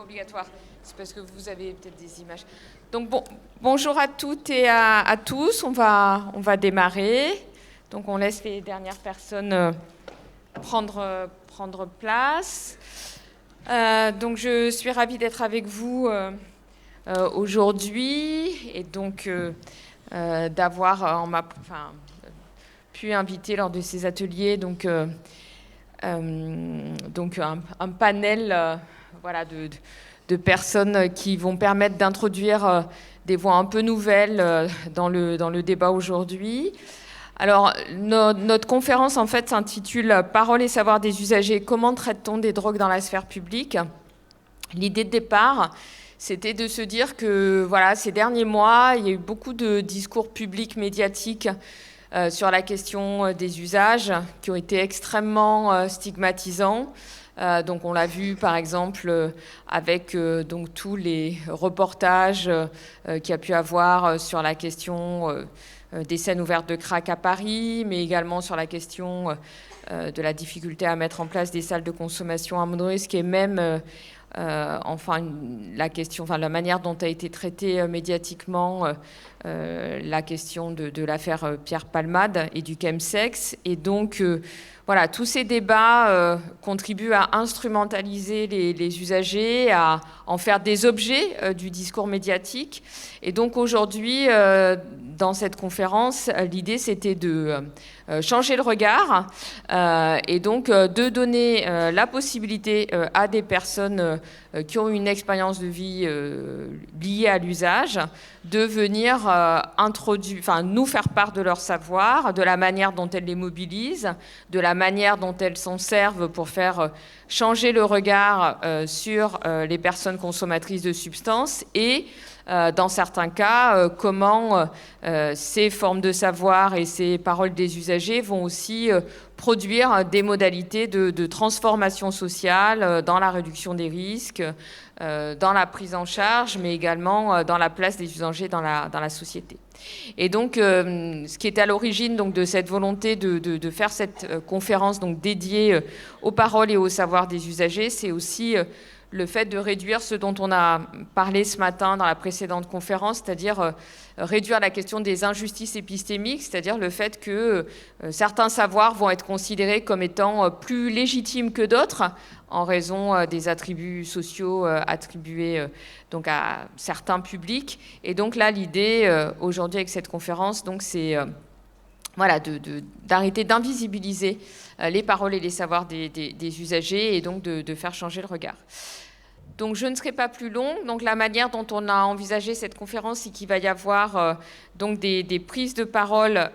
obligatoire. C'est parce que vous avez peut-être des images. Donc bonjour à toutes et à tous. On va démarrer. Donc on laisse les dernières personnes prendre place. Donc je suis ravie d'être avec vous aujourd'hui et donc d'avoir pu inviter lors de ces ateliers donc un panel de personnes qui vont permettre d'introduire des voix un peu nouvelles dans le débat aujourd'hui. Alors, notre conférence, en fait, s'intitule « Parole et savoir des usagers, comment traite-t-on des drogues dans la sphère publique ?» L'idée de départ, c'était de se dire que, ces derniers mois, il y a eu beaucoup de discours publics, médiatiques sur la question des usages qui ont été extrêmement stigmatisants. Donc on l'a vu par exemple avec donc tous les reportages qu'il y a pu avoir sur la question des scènes ouvertes de crack à Paris, mais également sur la question de la difficulté à mettre en place des salles de consommation à moindre risque et même la manière dont a été traitée médiatiquement la question de l'affaire Pierre Palmade et du chemsex. Et donc, tous ces débats contribuent à instrumentaliser les usagers, à en faire des objets du discours médiatique. Et donc aujourd'hui, dans cette conférence, l'idée c'était de changer le regard et donc de donner la possibilité à des personnes qui ont une expérience de vie liée à l'usage de venir nous faire part de leur savoir, de la manière dont elles les mobilisent, de la manière dont elles s'en servent pour faire changer le regard sur les personnes consommatrices de substances et dans certains cas, comment ces formes de savoir et ces paroles des usagers vont aussi produire des modalités de transformation sociale dans la réduction des risques, dans la prise en charge, mais également dans la place des usagers dans la société. Et donc, ce qui est à l'origine donc, de cette volonté de faire cette conférence donc, dédiée aux paroles et au savoir des usagers, c'est aussi le fait de réduire ce dont on a parlé ce matin dans la précédente conférence, c'est-à-dire réduire la question des injustices épistémiques, c'est-à-dire le fait que certains savoirs vont être considérés comme étant plus légitimes que d'autres en raison des attributs sociaux attribués donc à certains publics. Et donc là, l'idée aujourd'hui avec cette conférence, donc, c'est d'arrêter d'invisibiliser les paroles et les savoirs des usagers et donc de faire changer le regard. Donc je ne serai pas plus longue. Donc la manière dont on a envisagé cette conférence, c'est qu'il va y avoir donc des prises de parole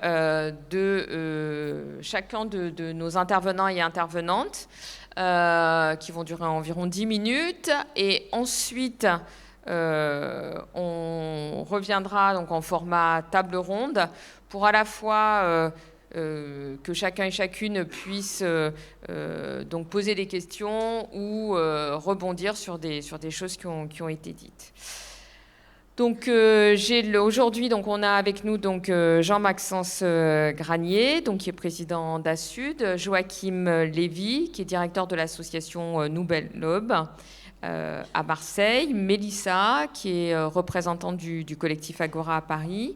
de chacun de nos intervenants et intervenantes qui vont durer environ 10 minutes. Et ensuite, on reviendra donc en format table ronde pour à la fois que chacun et chacune puisse donc poser des questions ou rebondir sur des choses qui ont été dites. Donc aujourd'hui donc on a avec nous donc Jean-Maxence Granier donc qui est président d'Assud, Joachim Lévy qui est directeur de l'association Nouvelle L'aube à Marseille, Mélissa qui est représentante du collectif Agora à Paris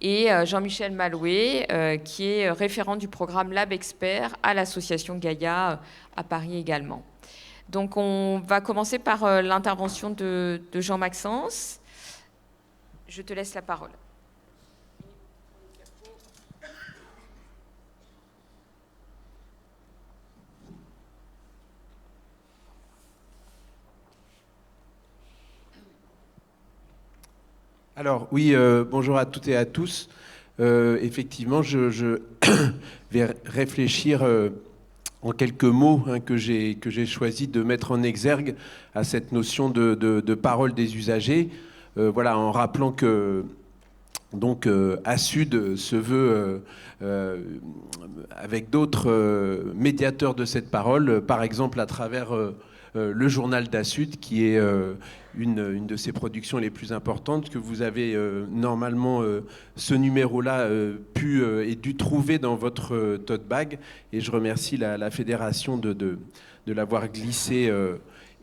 et Jean-Michel Malouet qui est référent du programme Lab Expert à l'association Gaïa à Paris également. Donc on va commencer par l'intervention de Jean-Maxence. Je te laisse la parole. Alors oui, bonjour à toutes et à tous. Effectivement, je vais réfléchir en quelques mots que j'ai choisi de mettre en exergue à cette notion de parole des usagers. En rappelant que donc Assud se veut avec d'autres médiateurs de cette parole, par exemple à travers le journal d'Assud, qui est une de ses productions les plus importantes, que vous avez normalement ce numéro-là pu et dû trouver dans votre tote bag. Et je remercie la fédération de l'avoir glissé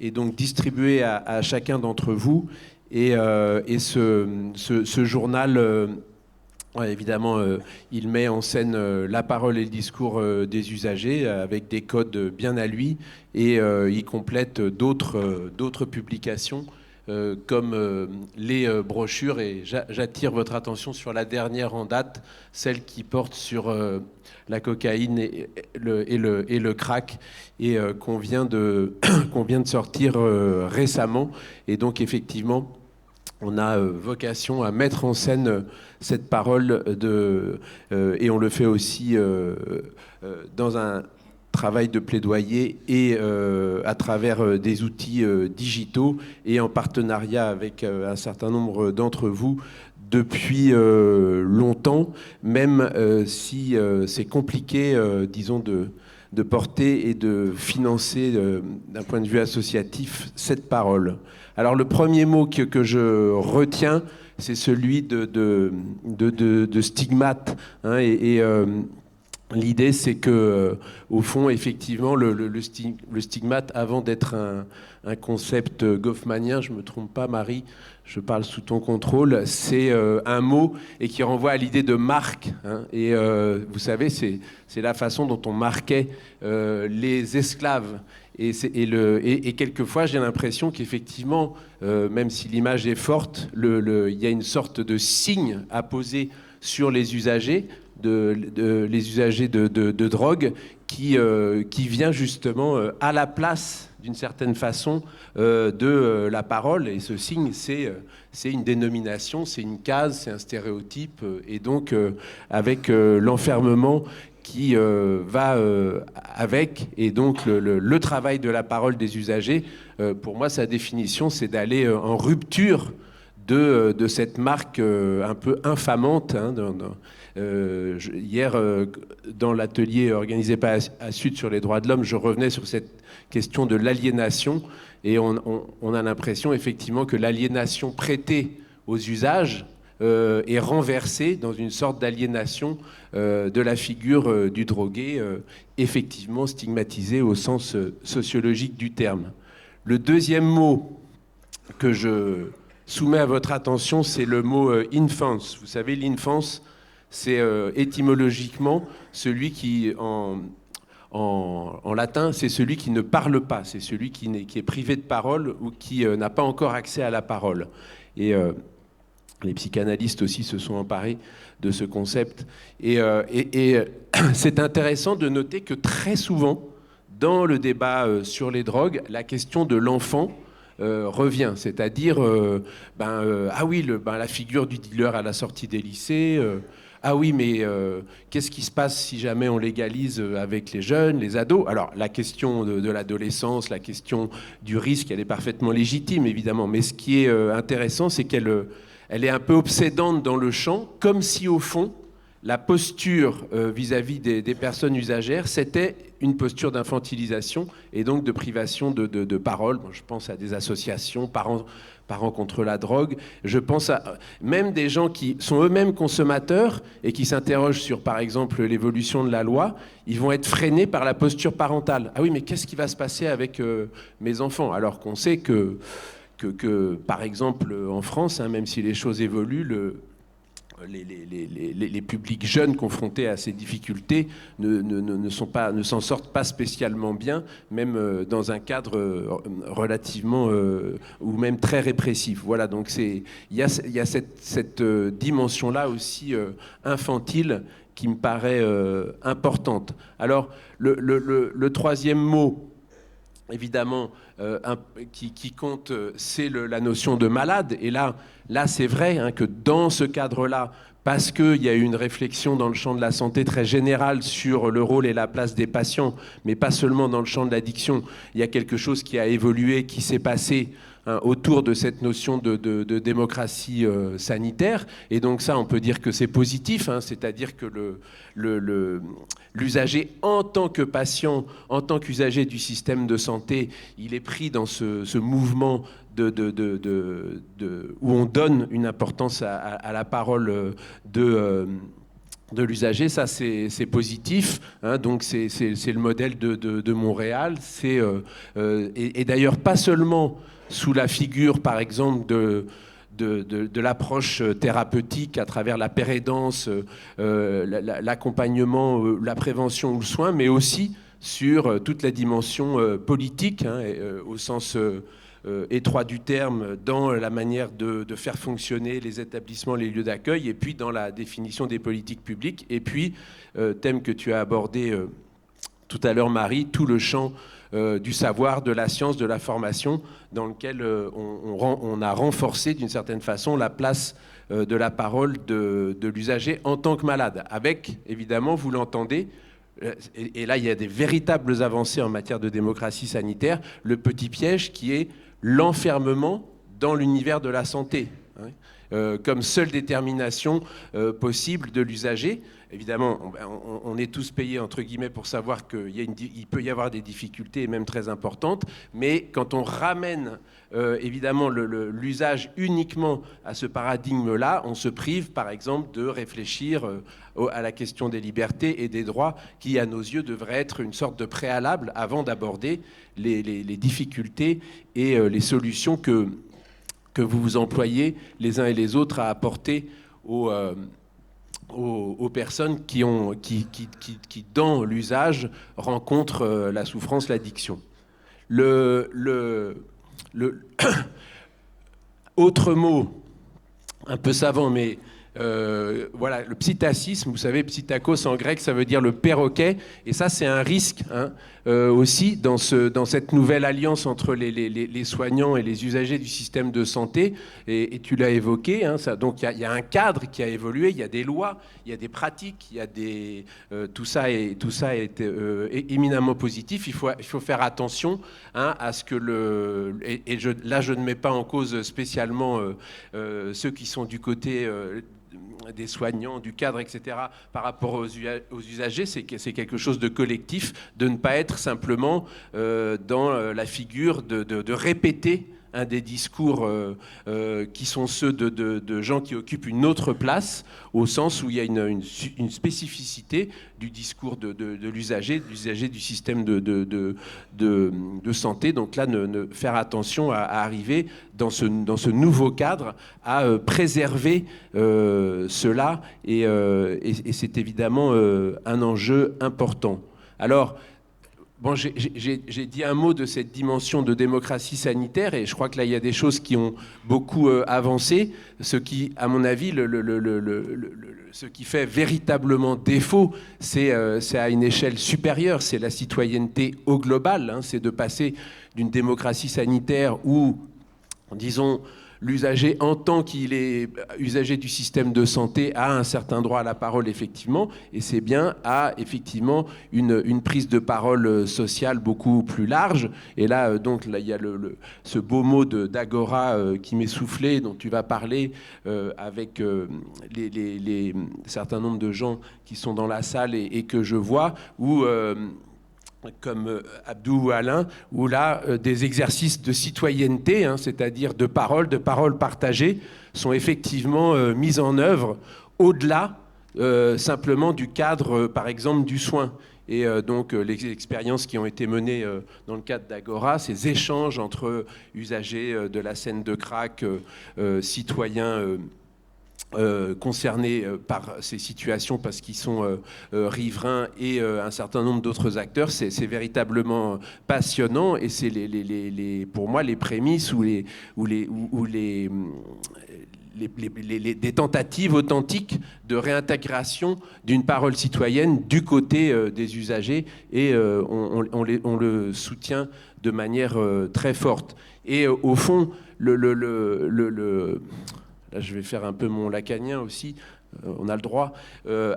est donc distribué à chacun d'entre vous. Et ce journal, évidemment, il met en scène la parole et le discours des usagers avec des codes bien à lui, et il complète d'autres publications comme les brochures. Et j'attire votre attention sur la dernière en date, celle qui porte sur la cocaïne et le crack, et qu'on vient de sortir récemment. Et donc effectivement, on a vocation à mettre en scène cette parole et on le fait aussi dans un travail de plaidoyer et à travers des outils digitaux, et en partenariat avec un certain nombre d'entre vous depuis longtemps, même si c'est compliqué, disons, de porter et de financer d'un point de vue associatif cette parole. Alors le premier mot que je retiens, c'est celui de stigmate, hein, l'idée, c'est que, au fond, effectivement, le stigmate, avant d'être un concept goffmanien, je ne me trompe pas, Marie, je parle sous ton contrôle, c'est un mot et qui renvoie à l'idée de marque, hein, et vous savez, c'est la façon dont on marquait les esclaves. Et quelquefois, j'ai l'impression qu'effectivement, même si l'image est forte, il y a une sorte de signe à poser sur les usagers, les usagers de drogue, qui vient justement à la place, d'une certaine façon, de la parole. Et ce signe, c'est une dénomination, c'est une case, c'est un stéréotype. Et donc, avec l'enfermement qui va avec, et donc le travail de la parole des usagers, pour moi, sa définition, c'est d'aller en rupture de cette marque un peu infamante, hein, hier, dans l'atelier organisé par Sud sur les droits de l'homme, je revenais sur cette question de l'aliénation, et on a l'impression effectivement que l'aliénation prêtée aux usages est renversée dans une sorte d'aliénation de la figure du drogué, effectivement stigmatisé au sens sociologique du terme. Le deuxième mot que je soumets à votre attention, c'est le mot infance. Vous savez, l'infance, c'est étymologiquement celui qui, en latin, c'est celui qui ne parle pas, c'est celui qui est privé de parole ou qui n'a pas encore accès à la parole. Et les psychanalystes aussi se sont emparés de ce concept. Et c'est intéressant de noter que très souvent, dans le débat sur les drogues, la question de l'enfant revient, c'est-à-dire ah oui, la figure du dealer à la sortie des lycées, ah oui, mais qu'est-ce qui se passe si jamais on légalise avec les jeunes, les ados? Alors la question de l'adolescence, la question du risque, elle est parfaitement légitime évidemment, mais ce qui est intéressant, c'est qu'elle est un peu obsédante dans le champ, comme si au fond la posture vis-à-vis des personnes usagères, c'était une posture d'infantilisation et donc de privation de parole. Bon, je pense à des associations, parents contre la drogue. Je pense à même des gens qui sont eux-mêmes consommateurs et qui s'interrogent sur, par exemple, l'évolution de la loi. Ils vont être freinés par la posture parentale. Ah oui, mais qu'est-ce qui va se passer avec mes enfants? Alors qu'on sait que, par exemple, en France, hein, même si les choses évoluent, les publics jeunes confrontés à ces difficultés ne s'en sortent pas spécialement bien, même dans un cadre relativement ou même très répressif. Voilà, donc il y a cette dimension-là aussi infantile qui me paraît importante. Alors, le troisième mot, évidemment, qui compte, c'est la notion de malade. Et là c'est vrai, hein, que dans ce cadre-là, parce qu'il y a eu une réflexion dans le champ de la santé très générale sur le rôle et la place des patients, mais pas seulement dans le champ de l'addiction, il y a quelque chose qui a évolué, qui s'est passé, hein, autour de cette notion de démocratie sanitaire. Et donc ça, on peut dire que c'est positif, hein, c'est-à-dire que l'usager en tant que patient, en tant qu'usager du système de santé, il est pris dans ce mouvement où on donne une importance à la parole l'usager, ça c'est positif, hein, donc c'est le modèle de Montréal. Et d'ailleurs pas seulement sous la figure, par exemple, de l'approche thérapeutique à travers la pérédance, l'accompagnement, la prévention ou le soin, mais aussi sur toute la dimension politique, hein, au sens étroit du terme, dans la manière de faire fonctionner les établissements, les lieux d'accueil, et puis dans la définition des politiques publiques, et puis, thème que tu as abordé tout à l'heure, Marie, tout le champ du savoir, de la science, de la formation, dans lequel on a renforcé d'une certaine façon la place de la parole de l'usager en tant que malade, avec, évidemment, vous l'entendez, et là il y a des véritables avancées en matière de démocratie sanitaire, le petit piège qui est l'enfermement dans l'univers de la santé, hein, comme seule détermination possible de l'usager. Évidemment, on est tous payés, entre guillemets, pour savoir qu'il peut y avoir des difficultés, même très importantes, mais quand on ramène évidemment l'usage uniquement à ce paradigme-là, on se prive, par exemple, de réfléchir à la question des libertés et des droits, qui, à nos yeux, devrait être une sorte de préalable avant d'aborder les difficultés et les solutions que vous vous employez les uns et les autres à apporter aux personnes qui, dans l'usage, rencontrent la souffrance, l'addiction. Autre mot, un peu savant, mais voilà, le psittacisme, vous savez, psittakos en grec, ça veut dire le perroquet, et ça c'est un risque, hein, aussi dans cette nouvelle alliance entre les soignants et les usagers du système de santé, et tu l'as évoqué, hein, donc il y a un cadre qui a évolué, il y a des lois, il y a des pratiques, il y a tout ça est éminemment positif. Il faut faire attention, hein, à ce que là je ne mets pas en cause spécialement ceux qui sont du côté des soignants, du cadre, etc., par rapport aux usagers, c'est quelque chose de collectif, de ne pas être simplement dans la figure de répéter des discours qui sont ceux de gens qui occupent une autre place, au sens où il y a une spécificité du discours de l'usager du système de santé. Donc là, faire attention à arriver dans ce nouveau cadre à préserver cela, et c'est évidemment un enjeu important. Alors, bon, j'ai dit un mot de cette dimension de démocratie sanitaire, et je crois que là, il y a des choses qui ont beaucoup avancé. Ce qui, à mon avis, ce qui fait véritablement défaut, c'est à une échelle supérieure, c'est la citoyenneté au global, hein, c'est de passer d'une démocratie sanitaire où, disons, l'usager, en tant qu'il est usager du système de santé, a un certain droit à la parole, effectivement, et c'est bien à, effectivement, une prise de parole sociale beaucoup plus large. Et là, donc, là, il y a ce beau mot d'Agora qui m'est soufflé, dont tu vas parler avec les certain nombre de gens qui sont dans la salle et que je vois, où comme Abdou ou Alain, où là, des exercices de citoyenneté, hein, c'est-à-dire de parole partagée, sont effectivement mis en œuvre au-delà simplement du cadre, par exemple, du soin. Et donc, les expériences qui ont été menées dans le cadre d'Agora, ces échanges entre usagers de la scène de crack, citoyens concernés par ces situations parce qu'ils sont riverains, et un certain nombre d'autres acteurs, c'est véritablement passionnant, et c'est pour moi les prémices ou des tentatives authentiques de réintégration d'une parole citoyenne du côté des usagers, et on le soutient de manière très forte. Et au fond, là, je vais faire un peu mon lacanien aussi, on a le droit,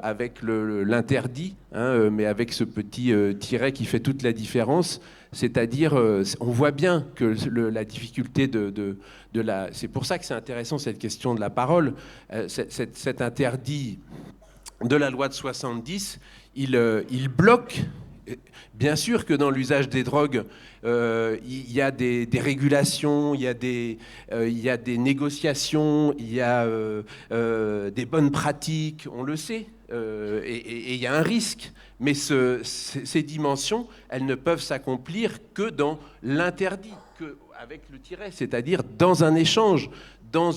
avec l'interdit, hein, mais avec ce petit tiret qui fait toute la différence. C'est-à-dire, on voit bien que la difficulté c'est pour ça que c'est intéressant, cette question de la parole. Cet interdit de la loi de 70, il bloque Bien sûr que dans l'usage des drogues, il y a des régulations, il y a des négociations, il y a des bonnes pratiques, on le sait, et il y a un risque. Mais ces dimensions, elles ne peuvent s'accomplir que dans l'interdit, avec le tiret, c'est-à-dire dans un échange, dans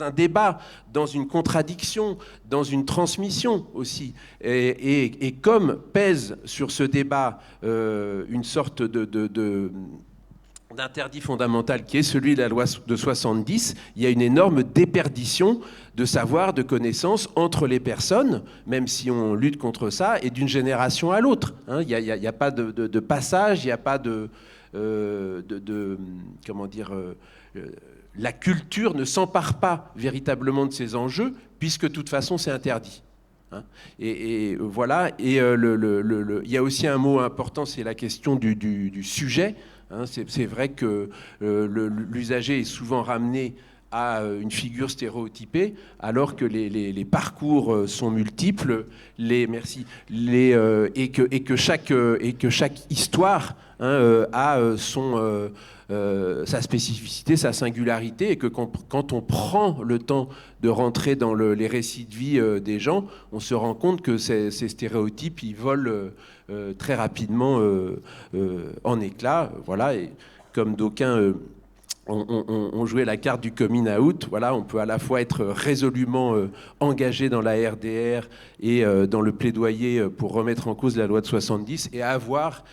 un débat, dans une contradiction, dans une transmission aussi. Et comme pèse sur ce débat une sorte d'interdit fondamental qui est celui de la loi de 70, il y a une énorme déperdition de savoir, de connaissances entre les personnes, même si on lutte contre ça, et d'une génération à l'autre. Hein, il n'y a pas de passage, il n'y a pas comment dire... la culture ne s'empare pas véritablement de ces enjeux, puisque de toute façon c'est interdit. Hein, et voilà. Et il y a aussi un mot important, c'est la question du sujet. Hein, c'est vrai que l'usager est souvent ramené à une figure stéréotypée, alors que les parcours sont multiples, et que chaque histoire a sa spécificité, sa singularité, et que quand on prend le temps de rentrer dans les récits de vie des gens, on se rend compte que ces stéréotypes, ils volent très rapidement en éclats. Voilà, et comme d'aucuns on jouait la carte du coming out. Voilà, on peut à la fois être résolument engagé dans la RDR et dans le plaidoyer pour remettre en cause la loi de 70 et avoir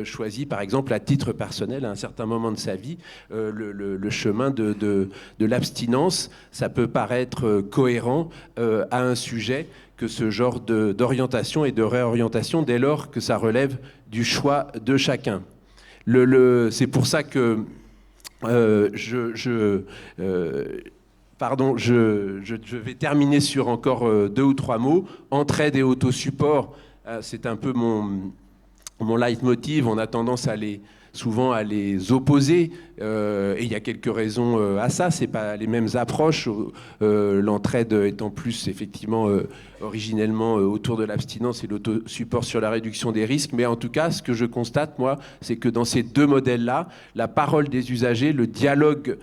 choisi, par exemple, à titre personnel, à un certain moment de sa vie, le chemin de l'abstinence. Ça peut paraître cohérent à un sujet que ce genre d'orientation et de réorientation, dès lors que ça relève du choix de chacun. C'est pour ça que je vais terminer sur encore 2 ou 3 mots. Entraide et autosupport, c'est un peu mon leitmotiv. On a tendance souvent à les opposer, et il y a quelques raisons à ça. C'est pas les mêmes approches. L'entraide étant plus effectivement originellement autour de l'abstinence et l'autosupport sur la réduction des risques. Mais en tout cas, ce que je constate, moi, c'est que dans ces 2 modèles-là, la parole des usagers, le dialogue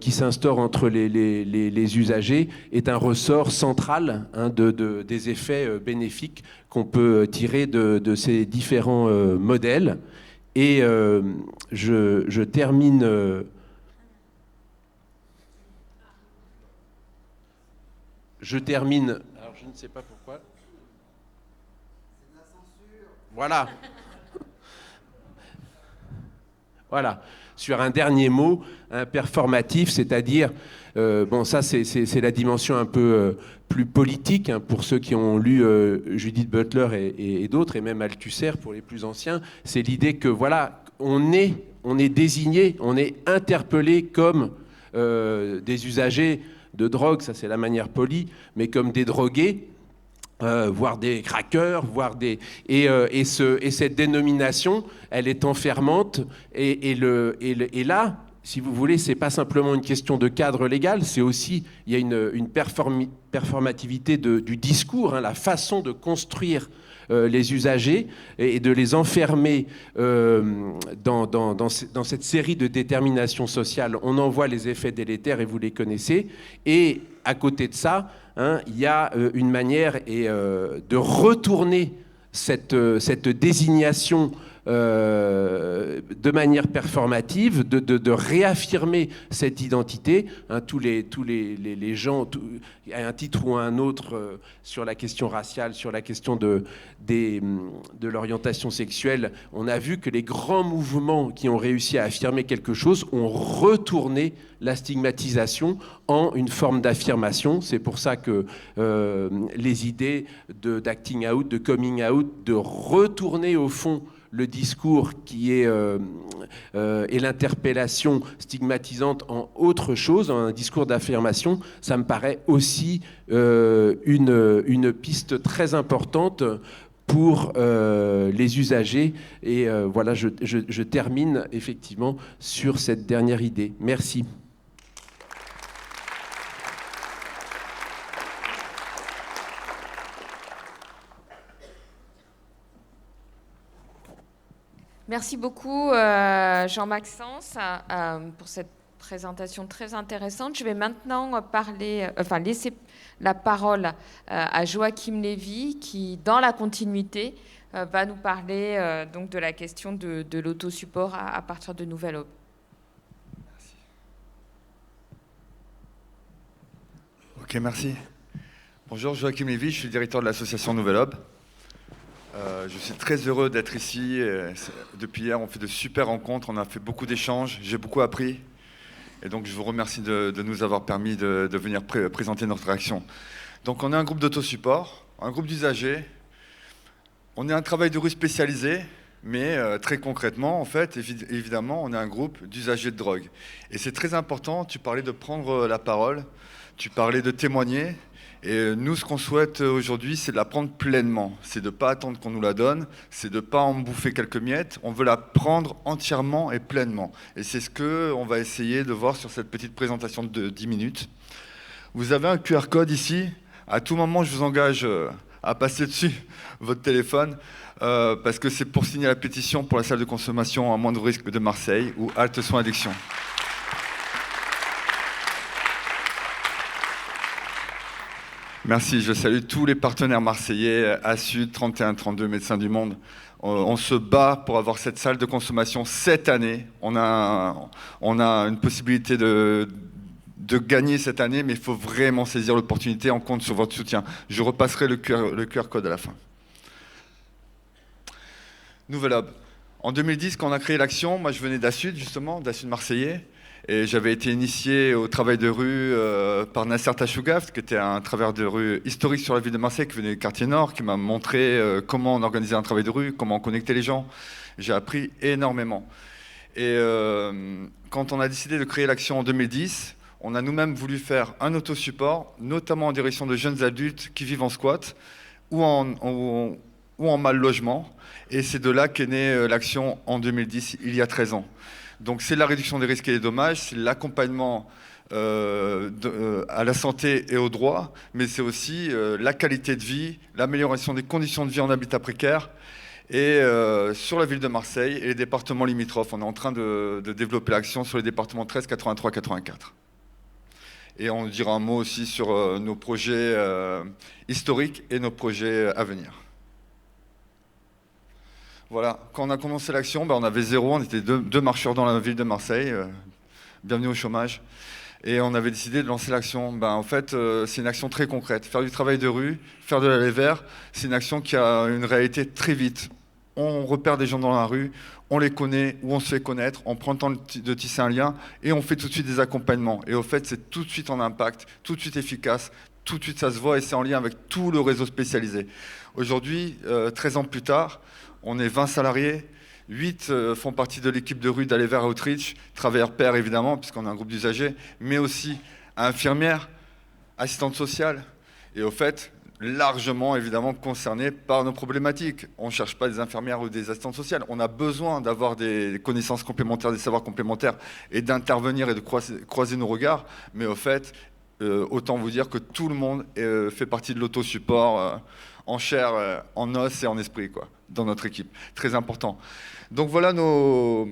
qui s'instaure entre les usagers est un ressort central, hein, des effets bénéfiques qu'on peut tirer de ces différents modèles. Et je termine... alors je ne sais pas pourquoi. C'est de la censure. Voilà. Voilà. Sur un dernier mot, performatif, c'est-à-dire... bon, ça, c'est la dimension un peu plus politique, hein, pour ceux qui ont lu Judith Butler et d'autres, et même Althusser pour les plus anciens. C'est l'idée que, voilà, on est désigné, on est interpellé comme des usagers de drogue, ça c'est la manière polie, mais comme des drogués, voire des craqueurs, et cette dénomination, elle est enfermante, et là, si vous voulez, c'est pas simplement une question de cadre légal, c'est aussi, il y a une performativité du discours, hein, la façon de construire les usagers et de les enfermer dans cette série de déterminations sociales. On en voit les effets délétères et vous les connaissez. Et à côté de ça, hein, il y a une manière de retourner cette désignation de manière performative, de réaffirmer cette identité. Hein, tous les gens, à un titre ou à un autre, sur la question raciale, sur la question de l'orientation sexuelle, on a vu que les grands mouvements qui ont réussi à affirmer quelque chose ont retourné la stigmatisation en une forme d'affirmation. C'est pour ça que les idées d'acting out, de coming out, de retourner au fond le discours qui est et l'interpellation stigmatisante en autre chose, en un discours d'affirmation, ça me paraît aussi une piste très importante pour les usagers. Et voilà, je termine effectivement sur cette dernière idée. Merci. Merci beaucoup Jean-Maxence pour cette présentation très intéressante. Je vais maintenant laisser la parole à Joachim Lévy qui, dans la continuité, va nous parler donc de la question de l'autosupport à partir de Nouvelle Aube. Merci. Ok, merci. Bonjour, Joachim Lévy, je suis le directeur de l'association Nouvelle Aube. Je suis très heureux d'être ici. Depuis hier, on fait de super rencontres, on a fait beaucoup d'échanges, j'ai beaucoup appris. Et donc, je vous remercie de nous avoir permis de venir présenter notre action. Donc, on est un groupe d'autosupport, un groupe d'usagers. On est un travail de rue spécialisé, mais très concrètement, en fait, évidemment, on est un groupe d'usagers de drogue. Et c'est très important, tu parlais de prendre la parole, tu parlais de témoigner. Et nous, ce qu'on souhaite aujourd'hui, c'est de la prendre pleinement. C'est de ne pas attendre qu'on nous la donne, c'est de ne pas en bouffer quelques miettes. On veut la prendre entièrement et pleinement. Et c'est ce qu'on va essayer de voir sur cette petite présentation de 10 minutes. Vous avez un QR code ici. À tout moment, je vous engage à passer dessus votre téléphone parce que c'est pour signer la pétition pour la salle de consommation à moindre risque de Marseille ou Halte Soins Addiction. Merci, je salue tous les partenaires marseillais, ASUD, 31-32, Médecins du Monde. On se bat pour avoir cette salle de consommation cette année. On a une possibilité de gagner cette année, mais il faut vraiment saisir l'opportunité. On compte sur votre soutien. Je repasserai le QR code à la fin. Nouvelle Aube. En 2010, quand on a créé l'action, moi je venais d'ASUD, justement, d'ASUD marseillais. Et j'avais été initié au travail de rue par Nasser Tachougaf, qui était un travailleur de rue historique sur la ville de Marseille, qui venait du quartier nord, qui m'a montré comment on organisait un travail de rue, comment on connectait les gens. J'ai appris énormément. Et quand on a décidé de créer l'action en 2010, on a nous-mêmes voulu faire un autosupport, notamment en direction de jeunes adultes qui vivent en squat ou en mal logement. Et c'est de là qu'est née l'action en 2010, il y a 13 ans. Donc c'est la réduction des risques et des dommages, c'est l'accompagnement à la santé et aux droits, mais c'est aussi la qualité de vie, l'amélioration des conditions de vie en habitat précaire. Et sur la ville de Marseille et les départements limitrophes, on est en train de développer l'action sur les départements 13, 83, 84. Et on dira un mot aussi sur nos projets historiques et nos projets à venir. Voilà, quand on a commencé l'action, on avait 0, on était deux marcheurs dans la ville de Marseille, bienvenue au chômage, et on avait décidé de lancer l'action. En fait, c'est une action très concrète. Faire du travail de rue, faire de l'aller vert, c'est une action qui a une réalité très vite. On repère des gens dans la rue, on les connaît ou on se fait connaître, on prend le temps de tisser un lien et on fait tout de suite des accompagnements. Et au fait, c'est tout de suite en impact, tout de suite efficace, tout de suite ça se voit et c'est en lien avec tout le réseau spécialisé. Aujourd'hui, 13 ans plus tard, on est 20 salariés, 8 font partie de l'équipe de rue d'Aller Vers Outreach, travailleurs pairs évidemment, puisqu'on a un groupe d'usagers, mais aussi infirmières, assistantes sociales, et au fait, largement évidemment concernés par nos problématiques. On ne cherche pas des infirmières ou des assistantes sociales, on a besoin d'avoir des connaissances complémentaires, des savoirs complémentaires, et d'intervenir et de croiser nos regards, mais au fait, autant vous dire que tout le monde fait partie de l'autosupport en chair, en os et en esprit, quoi, dans notre équipe. Très important. Donc voilà nos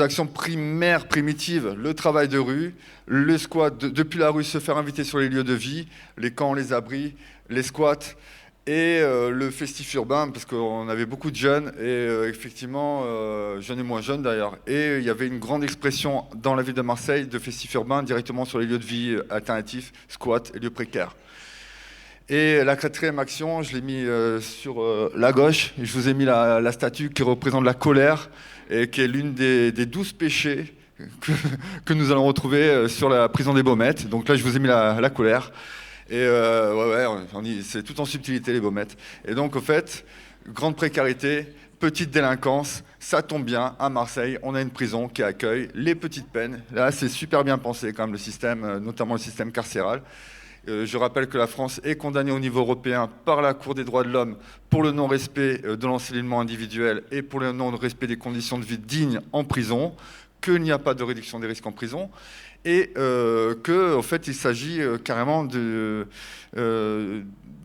actions primaires, primitives. Le travail de rue, le squat, depuis la rue, se faire inviter sur les lieux de vie, les camps, les abris, les squats, et le festif urbain, parce qu'on avait beaucoup de jeunes, et effectivement, jeunes et moins jeunes d'ailleurs. Et il y avait une grande expression dans la ville de Marseille de festif urbain directement sur les lieux de vie alternatifs, squats et lieux précaires. Et la 4e action, je l'ai mis sur la gauche. Je vous ai mis la statue qui représente la colère et qui est l'une des 12 péchés que nous allons retrouver sur la prison des Baumettes. Donc là, je vous ai mis la colère. Et c'est tout en subtilité, les Baumettes. Et donc, au fait, grande précarité, petite délinquance, ça tombe bien, à Marseille, on a une prison qui accueille les petites peines. Là, c'est super bien pensé quand même, le système, notamment le système carcéral. Je rappelle que la France est condamnée au niveau européen par la Cour des droits de l'homme pour le non-respect de l'encellulement individuel et pour le non-respect des conditions de vie dignes en prison, qu'il n'y a pas de réduction des risques en prison. et que, en fait, il s'agit carrément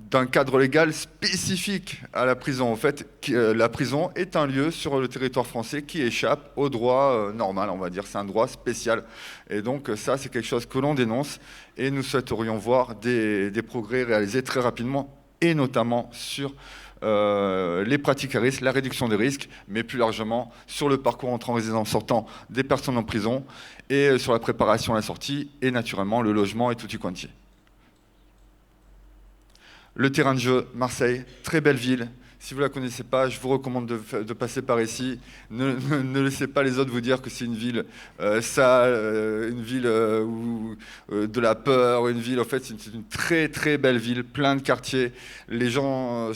d'un cadre légal spécifique à la prison. En fait, la prison est un lieu sur le territoire français qui échappe au droit normal, on va dire. C'est un droit spécial. Et donc ça, c'est quelque chose que l'on dénonce et nous souhaiterions voir des progrès réalisés très rapidement, et notamment sur les pratiques à risque, la réduction des risques, mais plus largement sur le parcours entrant, résidant, sortant des personnes en prison, et sur la préparation à la sortie, et naturellement le logement et tutti quanti. Le terrain de jeu, Marseille, très belle ville. Si vous ne la connaissez pas, je vous recommande de passer par ici. Ne laissez pas les autres vous dire que c'est une ville sale, une ville de la peur, une ville, en fait, c'est une très très belle ville, plein de quartiers. Les gens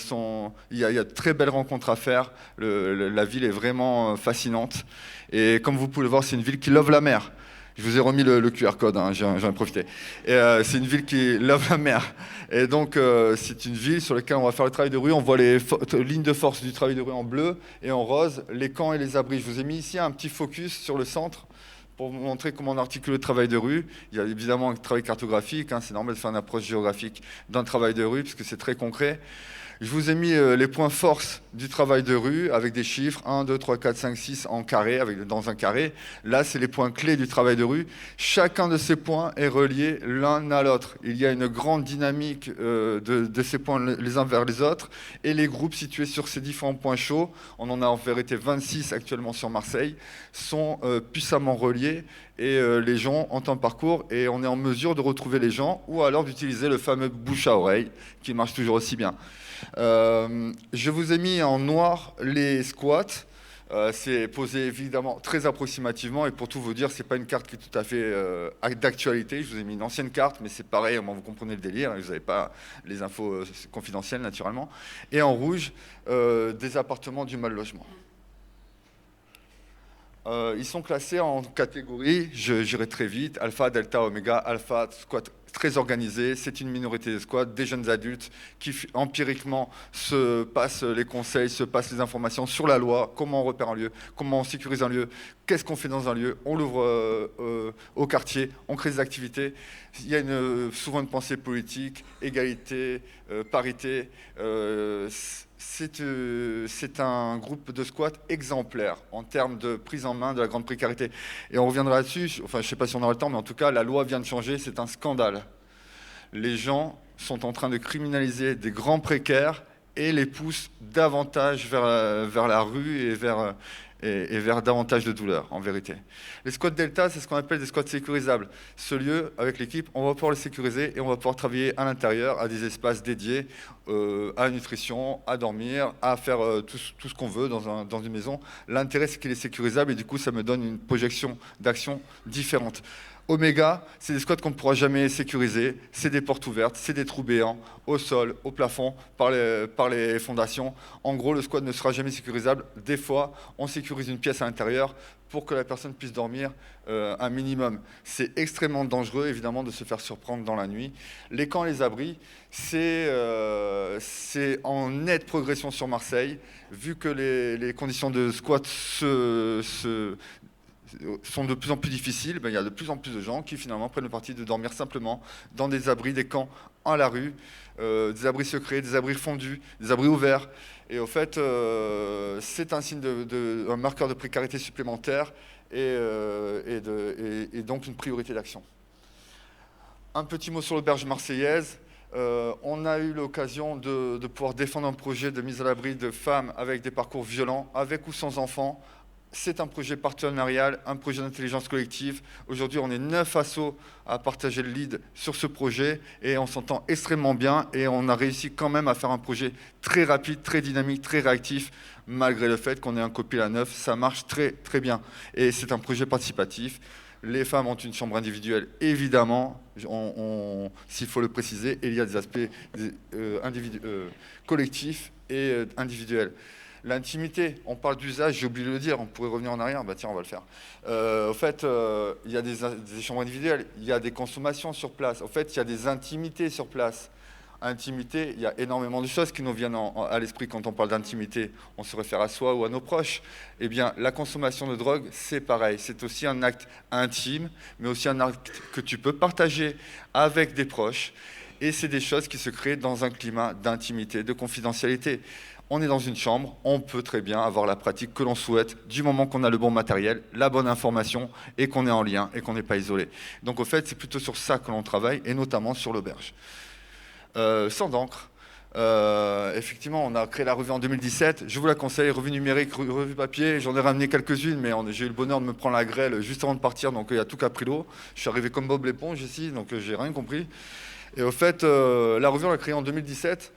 il y a de très belles rencontres à faire. La ville est vraiment fascinante. Et comme vous pouvez le voir, c'est une ville qui love la mer. Je vous ai remis le QR code, hein, j'en ai profité. C'est une ville qui love la mer. Et donc, c'est une ville sur laquelle on va faire le travail de rue. On voit les lignes de force du travail de rue en bleu et en rose, les camps et les abris. Je vous ai mis ici un petit focus sur le centre pour vous montrer comment on articule le travail de rue. Il y a évidemment un travail cartographique, hein, c'est normal de faire une approche géographique d'un travail de rue, puisque c'est très concret. Je vous ai mis les points force du travail de rue avec des chiffres 1, 2, 3, 4, 5, 6 en carré, dans un carré. Là, c'est les points clés du travail de rue. Chacun de ces points est relié l'un à l'autre. Il y a une grande dynamique de ces points les uns vers les autres. Et les groupes situés sur ces différents points chauds, on en a en vérité 26 actuellement sur Marseille, sont puissamment reliés. Et les gens ont un parcours et on est en mesure de retrouver les gens ou alors d'utiliser le fameux bouche à oreille qui marche toujours aussi bien. Je vous ai mis en noir les squats. C'est posé évidemment très approximativement et pour tout vous dire, c'est pas une carte qui est tout à fait d'actualité. Je vous ai mis une ancienne carte, mais c'est pareil, vous comprenez le délire. Vous n'avez pas les infos confidentielles naturellement. Et en rouge, des appartements du mal logement. Ils sont classés en catégories, j'irai très vite, alpha, delta, oméga, alpha, squat très organisé, c'est une minorité de squats, des jeunes adultes qui empiriquement se passent les conseils, se passent les informations sur la loi, comment on repère un lieu, comment on sécurise un lieu, qu'est-ce qu'on fait dans un lieu, on l'ouvre au quartier, on crée des activités. Il y a souvent une pensée politique, égalité, parité. C'est un groupe de squats exemplaire en termes de prise en main de la grande précarité. Et on reviendra là-dessus, enfin je ne sais pas si on aura le temps, mais en tout cas la loi vient de changer, c'est un scandale. Les gens sont en train de criminaliser des grands précaires et les poussent davantage vers la rue et vers davantage de douleur, en vérité. Les squats Delta, c'est ce qu'on appelle des squats sécurisables. Ce lieu, avec l'équipe, on va pouvoir le sécuriser et on va pouvoir travailler à l'intérieur, à des espaces dédiés à la nutrition, à dormir, à faire tout ce qu'on veut dans une maison. L'intérêt, c'est qu'il est sécurisable et du coup, ça me donne une projection d'action différente. Oméga, c'est des squats qu'on ne pourra jamais sécuriser, c'est des portes ouvertes, c'est des trous béants, au sol, au plafond, par les fondations. En gros, le squat ne sera jamais sécurisable. Des fois, on sécurise une pièce à l'intérieur pour que la personne puisse dormir un minimum. C'est extrêmement dangereux, évidemment, de se faire surprendre dans la nuit. Les camps et les abris, c'est en nette progression sur Marseille, vu que les conditions de squat sont de plus en plus difficiles, il y a de plus en plus de gens qui finalement prennent le parti de dormir simplement dans des abris, des camps à la rue, des abris secrets, des abris fondus, des abris ouverts. Et au fait, c'est un signe un marqueur de précarité supplémentaire et donc une priorité d'action. Un petit mot sur l'auberge marseillaise. On a eu l'occasion de pouvoir défendre un projet de mise à l'abri de femmes avec des parcours violents, avec ou sans enfants. C'est un projet partenarial, un projet d'intelligence collective. Aujourd'hui, on est 9 assos à partager le lead sur ce projet et on s'entend extrêmement bien et on a réussi quand même à faire un projet très rapide, très dynamique, très réactif, malgré le fait qu'on ait un copilote à 9. Ça marche très, très bien. Et c'est un projet participatif. Les femmes ont une chambre individuelle, évidemment, s'il faut le préciser, et il y a des aspects collectifs et individuels. L'intimité, on parle d'usage, j'ai oublié de le dire, on pourrait revenir en arrière, tiens, on va le faire. Au fait, il y a des chambres individuelles, il y a des consommations sur place, au fait, il y a des intimités sur place. Intimité, il y a énormément de choses qui nous viennent à l'esprit quand on parle d'intimité. On se réfère à soi ou à nos proches. Eh bien, la consommation de drogue, c'est pareil. C'est aussi un acte intime, mais aussi un acte que tu peux partager avec des proches. Et c'est des choses qui se créent dans un climat d'intimité, de confidentialité. On est dans une chambre, on peut très bien avoir la pratique que l'on souhaite du moment qu'on a le bon matériel, la bonne information et qu'on est en lien et qu'on n'est pas isolé. Donc au fait, c'est plutôt sur ça que l'on travaille et notamment sur l'auberge. Sans d'encre. Effectivement, on a créé la revue en 2017. Je vous la conseille, revue numérique, revue papier. J'en ai ramené quelques-unes, mais j'ai eu le bonheur de me prendre la grêle juste avant de partir, donc il y a tout qui a pris l'eau. Je suis arrivé comme Bob l'éponge ici, donc j'ai rien compris. Et au fait, la revue, on l'a créée en 2017.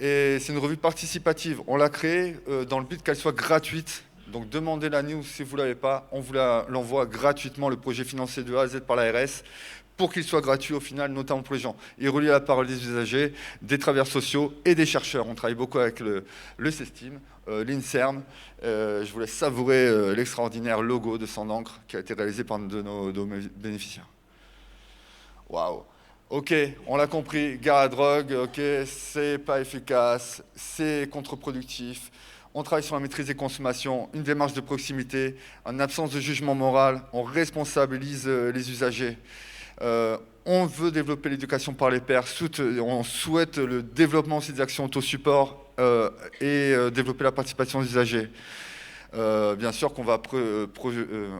Et c'est une revue participative. On l'a créée dans le but qu'elle soit gratuite. Donc demandez-la nous si vous ne l'avez pas. On vous l'envoie gratuitement, le projet financé de A à Z par l'ARS, pour qu'il soit gratuit au final, notamment pour les gens. Il relie à la parole des usagers, des travailleurs sociaux et des chercheurs. On travaille beaucoup avec le CESTIM, l'INSERM. Je vous laisse savourer l'extraordinaire logo de Sans d'encre qui a été réalisé par de nos bénéficiaires. Waouh! Ok, on l'a compris, guerre à la drogue, ok, c'est pas efficace, c'est contre-productif. On travaille sur la maîtrise des consommations, une démarche de proximité, en absence de jugement moral, on responsabilise les usagers. On veut développer l'éducation par les pairs, on souhaite le développement aussi des actions autosupport et développer la participation des usagers. Bien sûr qu'on va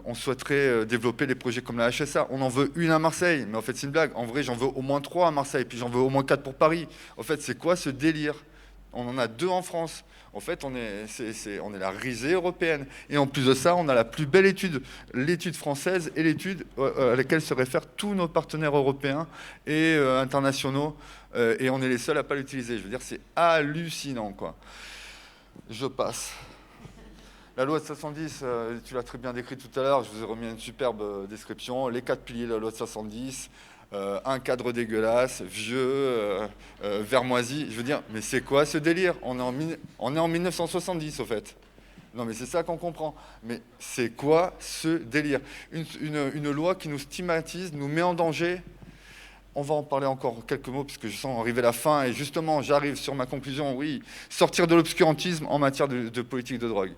on souhaiterait développer des projets comme la HSA. On en veut une à Marseille, mais en fait c'est une blague. En vrai, j'en veux au moins 3 à Marseille, puis j'en veux au moins 4 pour Paris. En fait, c'est quoi ce délire? On en a 2 en France. En fait, on est la risée européenne. Et en plus de ça, on a la plus belle étude, l'étude française et l'étude à laquelle se réfèrent tous nos partenaires européens et internationaux. Et on est les seuls à ne pas l'utiliser. Je veux dire, c'est hallucinant, quoi. Je passe. La loi de 70, tu l'as très bien décrit tout à l'heure, je vous ai remis une superbe description. Les 4 piliers de la loi de 70, un cadre dégueulasse, vieux, vermoisi. Je veux dire, mais c'est quoi ce délire? On est en 1970 au fait. Non mais c'est ça qu'on comprend. Mais c'est quoi ce délire? Une loi qui nous stigmatise, nous met en danger. On va en parler encore quelques mots, puisque je sens arriver la fin. Et justement, j'arrive sur ma conclusion. Oui, sortir de l'obscurantisme en matière de politique de drogue.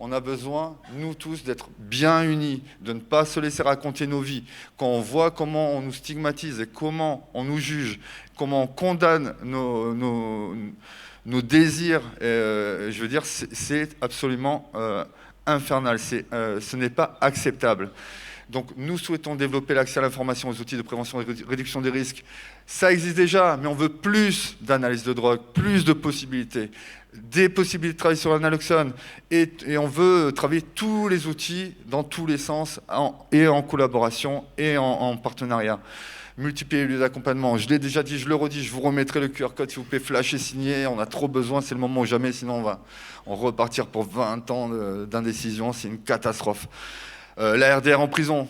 On a besoin, nous tous, d'être bien unis, de ne pas se laisser raconter nos vies. Quand on voit comment on nous stigmatise et comment on nous juge, comment on condamne nos désirs, je veux dire, c'est absolument infernal. Ce n'est pas acceptable. Donc nous souhaitons développer l'accès à l'information, aux outils de prévention et réduction des risques. Ça existe déjà, mais on veut plus d'analyse de drogue, plus de possibilités, des possibilités de travailler sur l'analoxone. Et on veut travailler tous les outils dans tous les sens, et en collaboration et en partenariat. Multiplier les lieux d'accompagnement. Je l'ai déjà dit, je le redis, je vous remettrai le QR code, s'il vous plaît, flasher, signer. On a trop besoin, c'est le moment ou jamais, sinon on va repartir pour 20 ans d'indécision, c'est une catastrophe. La RDR en prison,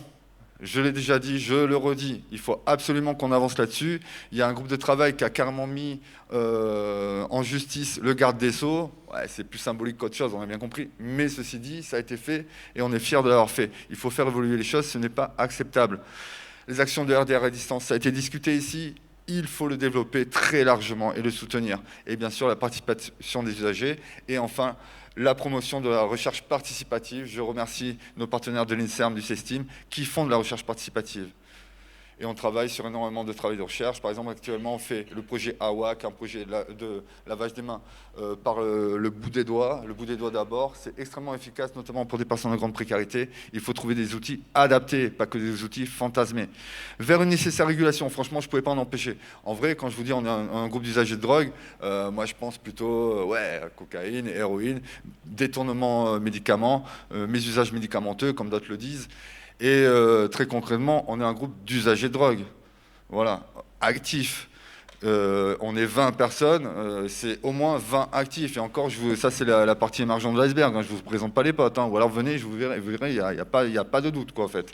je l'ai déjà dit, je le redis, il faut absolument qu'on avance là-dessus. Il y a un groupe de travail qui a carrément mis en justice le garde des Sceaux. Ouais, c'est plus symbolique qu'autre chose, on a bien compris. Mais ceci dit, ça a été fait et on est fiers de l'avoir fait. Il faut faire évoluer les choses, ce n'est pas acceptable. Les actions de RDR à distance, ça a été discuté ici. Il faut le développer très largement et le soutenir. Et bien sûr, la participation des usagers. Et enfin, la promotion de la recherche participative. Je remercie nos partenaires de l'INSERM, du CESTIM, qui font de la recherche participative. Et on travaille sur énormément de travail de recherche. Par exemple, actuellement, on fait le projet AWAC, un projet de lavage des mains par le bout des doigts. Le bout des doigts d'abord, c'est extrêmement efficace, notamment pour des personnes en grande précarité. Il faut trouver des outils adaptés, pas que des outils fantasmés. Vers une nécessaire régulation, franchement, je ne pouvais pas en empêcher. En vrai, quand je vous dis on est un groupe d'usagers de drogue, moi je pense plutôt cocaïne, héroïne, détournement médicaments, mes usages médicamenteux, comme d'autres le disent. Et très concrètement, on est un groupe d'usagers de drogue, voilà, actifs. On est 20 personnes, c'est au moins 20 actifs. Et encore, ça c'est la partie émergente de l'iceberg, hein, je ne vous présente pas les potes. Hein, ou alors venez, vous verrez, il n'y a pas de doute, quoi, en fait.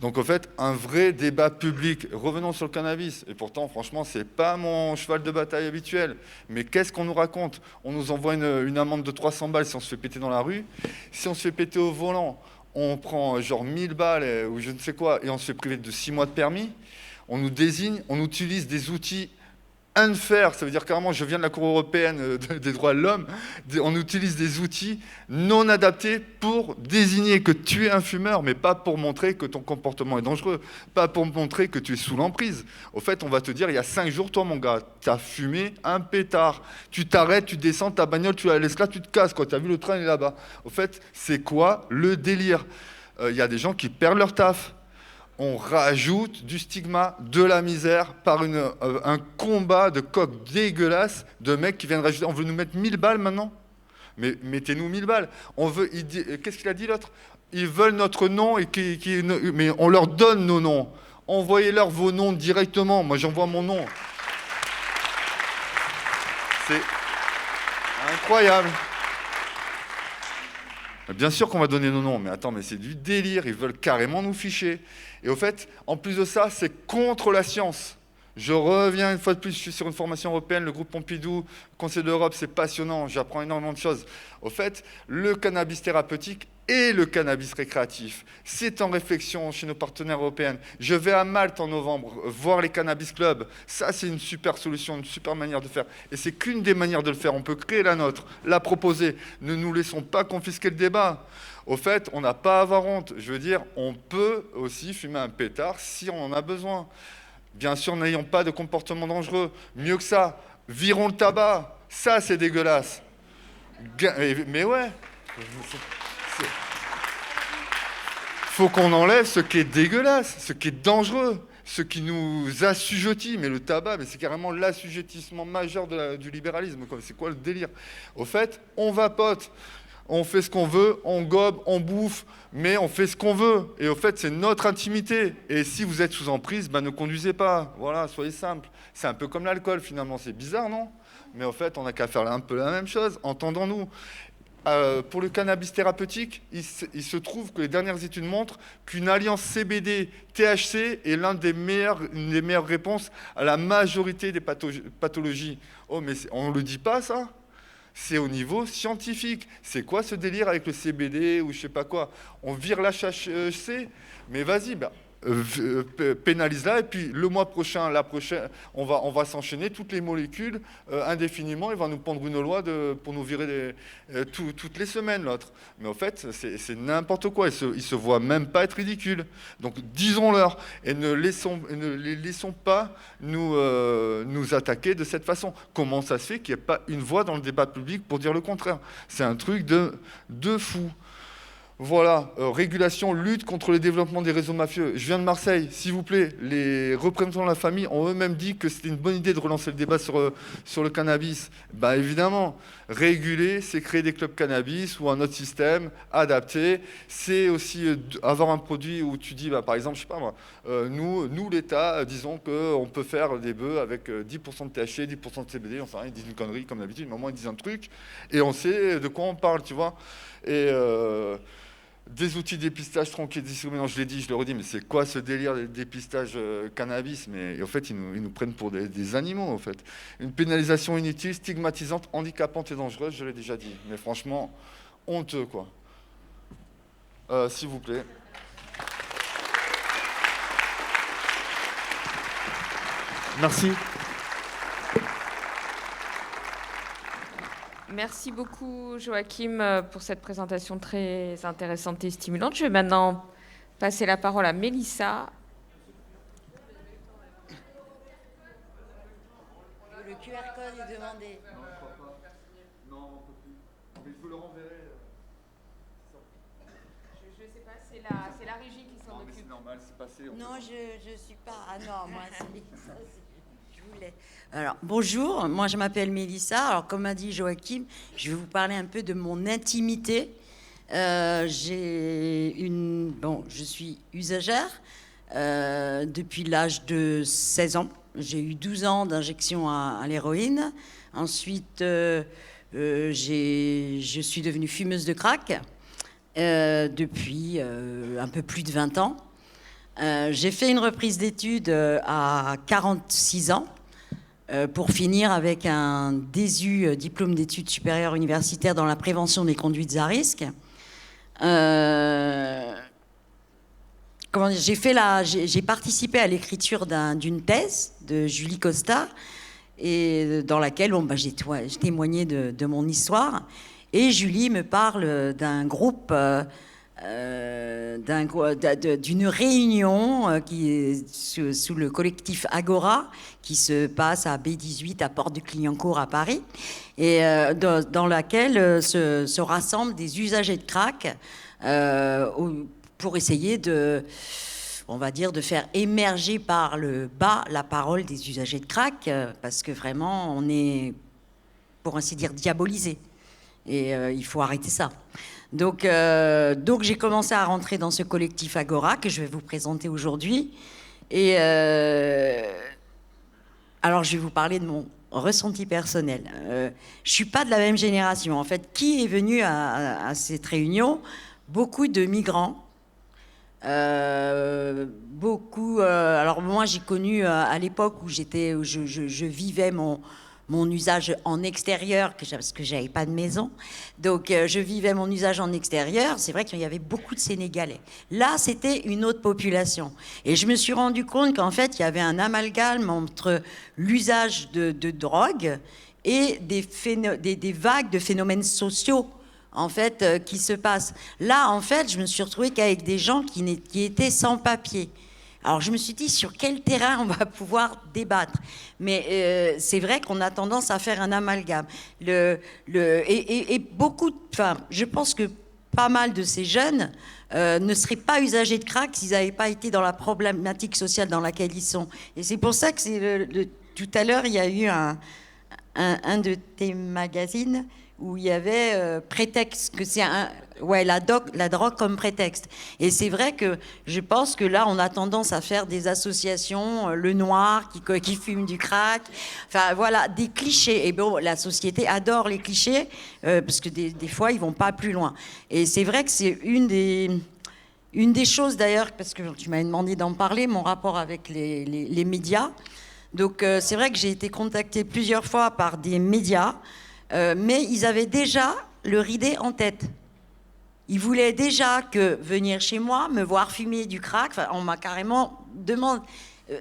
Donc en fait, un vrai débat public. Revenons sur le cannabis. Et pourtant, franchement, c'est pas mon cheval de bataille habituel. Mais qu'est-ce qu'on nous raconte? On nous envoie une amende de 300 balles si on se fait péter dans la rue. Si on se fait péter au volant, on prend genre 1000 balles ou je ne sais quoi, et on se fait priver de 6 mois de permis. On nous désigne, on utilise des outils unfair, ça veut dire carrément, je viens de la Cour européenne des droits de l'homme, on utilise des outils non adaptés pour désigner que tu es un fumeur, mais pas pour montrer que ton comportement est dangereux, pas pour montrer que tu es sous l'emprise. Au fait, on va te dire, il y a 5 jours, toi, mon gars, tu as fumé un pétard. Tu t'arrêtes, tu descends ta bagnole, tu la laisses là, tu te casses, quoi. Tu as vu le train, il est là-bas. Au fait, c'est quoi le délire? Il y a des gens qui perdent leur taf. On rajoute du stigma, de la misère, par un combat de coqs dégueulasses, de mecs qui viennent rajouter. On veut nous mettre 1000 balles maintenant? Mais mettez-nous 1000 balles. Qu'est-ce qu'il a dit l'autre? Ils veulent notre nom, mais on leur donne nos noms. Envoyez-leur vos noms directement. Moi, j'envoie mon nom. C'est incroyable. Bien sûr qu'on va donner nos noms, mais attends, mais c'est du délire, ils veulent carrément nous ficher. Et au fait, en plus de ça, c'est contre la science. Je reviens une fois de plus, je suis sur une formation européenne, le groupe Pompidou, Conseil de l'Europe, c'est passionnant, j'apprends énormément de choses. Au fait, le cannabis thérapeutique et le cannabis récréatif, c'est en réflexion chez nos partenaires européens. Je vais à Malte en novembre voir les cannabis clubs. Ça, c'est une super solution, une super manière de faire. Et c'est qu'une des manières de le faire. On peut créer la nôtre, la proposer. Ne nous laissons pas confisquer le débat. Au fait, on n'a pas à avoir honte. Je veux dire, on peut aussi fumer un pétard si on en a besoin. Bien sûr, n'ayons pas de comportement dangereux. Mieux que ça, virons le tabac. Ça, c'est dégueulasse. Mais ouais. Faut qu'on enlève ce qui est dégueulasse, ce qui est dangereux, ce qui nous assujettit. Mais le tabac, c'est carrément l'assujettissement majeur du libéralisme. C'est quoi le délire? Au fait, on vapote. On fait ce qu'on veut, on gobe, on bouffe, mais on fait ce qu'on veut. Et au fait, c'est notre intimité. Et si vous êtes sous emprise, ne conduisez pas. Voilà, soyez simple. C'est un peu comme l'alcool, finalement. C'est bizarre, non? Mais au fait, on n'a qu'à faire un peu la même chose. Entendons-nous. Pour le cannabis thérapeutique, il se trouve que les dernières études montrent qu'une alliance CBD-THC est une des meilleures réponses à la majorité des pathologies. Oh, mais on ne le dit pas, ça? C'est au niveau scientifique. C'est quoi ce délire avec le CBD ou je sais pas quoi? On vire la l'HHC? Mais vas-y, pénalise-la et puis le mois prochain, on va s'enchaîner toutes les molécules indéfiniment. Il va nous prendre une loi pour nous virer toutes les semaines, l'autre. Mais en fait, c'est n'importe quoi. Ils se voient même pas être ridicules. Donc disons-leur et ne les laissons pas nous attaquer de cette façon. Comment ça se fait qu'il n'y ait pas une voix dans le débat public pour dire le contraire? C'est un truc de fou. Voilà, régulation, lutte contre le développement des réseaux mafieux. Je viens de Marseille, s'il vous plaît, les représentants de la famille ont eux-mêmes dit que c'était une bonne idée de relancer le débat sur le cannabis. Évidemment, réguler, c'est créer des clubs cannabis ou un autre système adapté. C'est aussi avoir un produit où tu dis, par exemple, je sais pas moi, nous l'État, disons qu'on peut faire des bœufs avec 10% de THC, 10% de CBD, enfin, ils disent une connerie comme d'habitude, mais au moins ils disent un truc, et on sait de quoi on parle, tu vois. Et des outils de dépistage tronqués distribués, je l'ai dit, je le redis, mais c'est quoi ce délire de dépistage cannabis? Mais en fait, ils nous prennent pour des animaux, en fait. Une pénalisation inutile, stigmatisante, handicapante et dangereuse, je l'ai déjà dit. Mais franchement, honteux, quoi. S'il vous plaît. Merci. Merci beaucoup, Joachim, pour cette présentation très intéressante et stimulante. Je vais maintenant passer la parole à Mélissa. Le QR code est demandé. Non, je crois pas. Non, on peut plus. Mais je vous le renverrai. Je ne sais pas, c'est la régie qui s'en occupe. C'est normal, c'est passé. Non, je ne suis pas... Ah non, moi, je voulais... Alors, bonjour, moi je m'appelle Mélissa. Alors, comme a dit Joachim, je vais vous parler un peu de mon intimité. Je suis usagère depuis l'âge de 16 ans. J'ai eu 12 ans d'injection à l'héroïne. Ensuite, je suis devenue fumeuse de crack depuis un peu plus de 20 ans. J'ai fait une reprise d'études à 46 ans pour finir avec un DESU, diplôme d'études supérieures universitaires dans la prévention des conduites à risque. J'ai participé à l'écriture d'une thèse de Julie Costa et dans laquelle j'ai témoigné de mon histoire. Et Julie me parle d'un groupe, d'une réunion qui est sous le collectif Agora, qui se passe à B18 à Porte de Clignancourt à Paris, et dans laquelle se rassemblent des usagers de crack pour essayer on va dire, de faire émerger par le bas la parole des usagers de crack, parce que vraiment, on est, pour ainsi dire, diabolisé. Et il faut arrêter ça. Donc j'ai commencé à rentrer dans ce collectif Agora, que je vais vous présenter aujourd'hui. Et alors, je vais vous parler de mon ressenti personnel. Je ne suis pas de la même génération. En fait, qui est venu à cette réunion? Beaucoup de migrants. Alors moi j'ai connu à l'époque où je vivais mon usage en extérieur, parce que j'avais pas de maison, donc je vivais mon usage en extérieur. C'est vrai qu'il y avait beaucoup de Sénégalais. Là c'était une autre population, et je me suis rendu compte qu'en fait il y avait un amalgame entre l'usage de drogue et des vagues de phénomènes sociaux en fait, qui se passe. Là, en fait, je me suis retrouvée qu'avec des gens qui étaient sans papier. Alors, je me suis dit, sur quel terrain on va pouvoir débattre? Mais c'est vrai qu'on a tendance à faire un amalgame. Et beaucoup, enfin, je pense que pas mal de ces jeunes ne seraient pas usagers de crack s'ils n'avaient pas été dans la problématique sociale dans laquelle ils sont. Et c'est pour ça que tout à l'heure, il y a eu un de tes magazines où il y avait prétexte, que c'est la drogue comme prétexte. Et c'est vrai que je pense que là, on a tendance à faire des associations, le noir qui fume du crack, enfin voilà, des clichés. Et bon, la société adore les clichés, parce que des fois, ils vont pas plus loin. Et c'est vrai que c'est une des choses d'ailleurs, parce que tu m'avais demandé d'en parler, mon rapport avec les médias. Donc c'est vrai que j'ai été contactée plusieurs fois par des médias, mais ils avaient déjà leur idée en tête. Ils voulaient déjà venir chez moi, me voir fumer du crack. Enfin, on m'a carrément demandé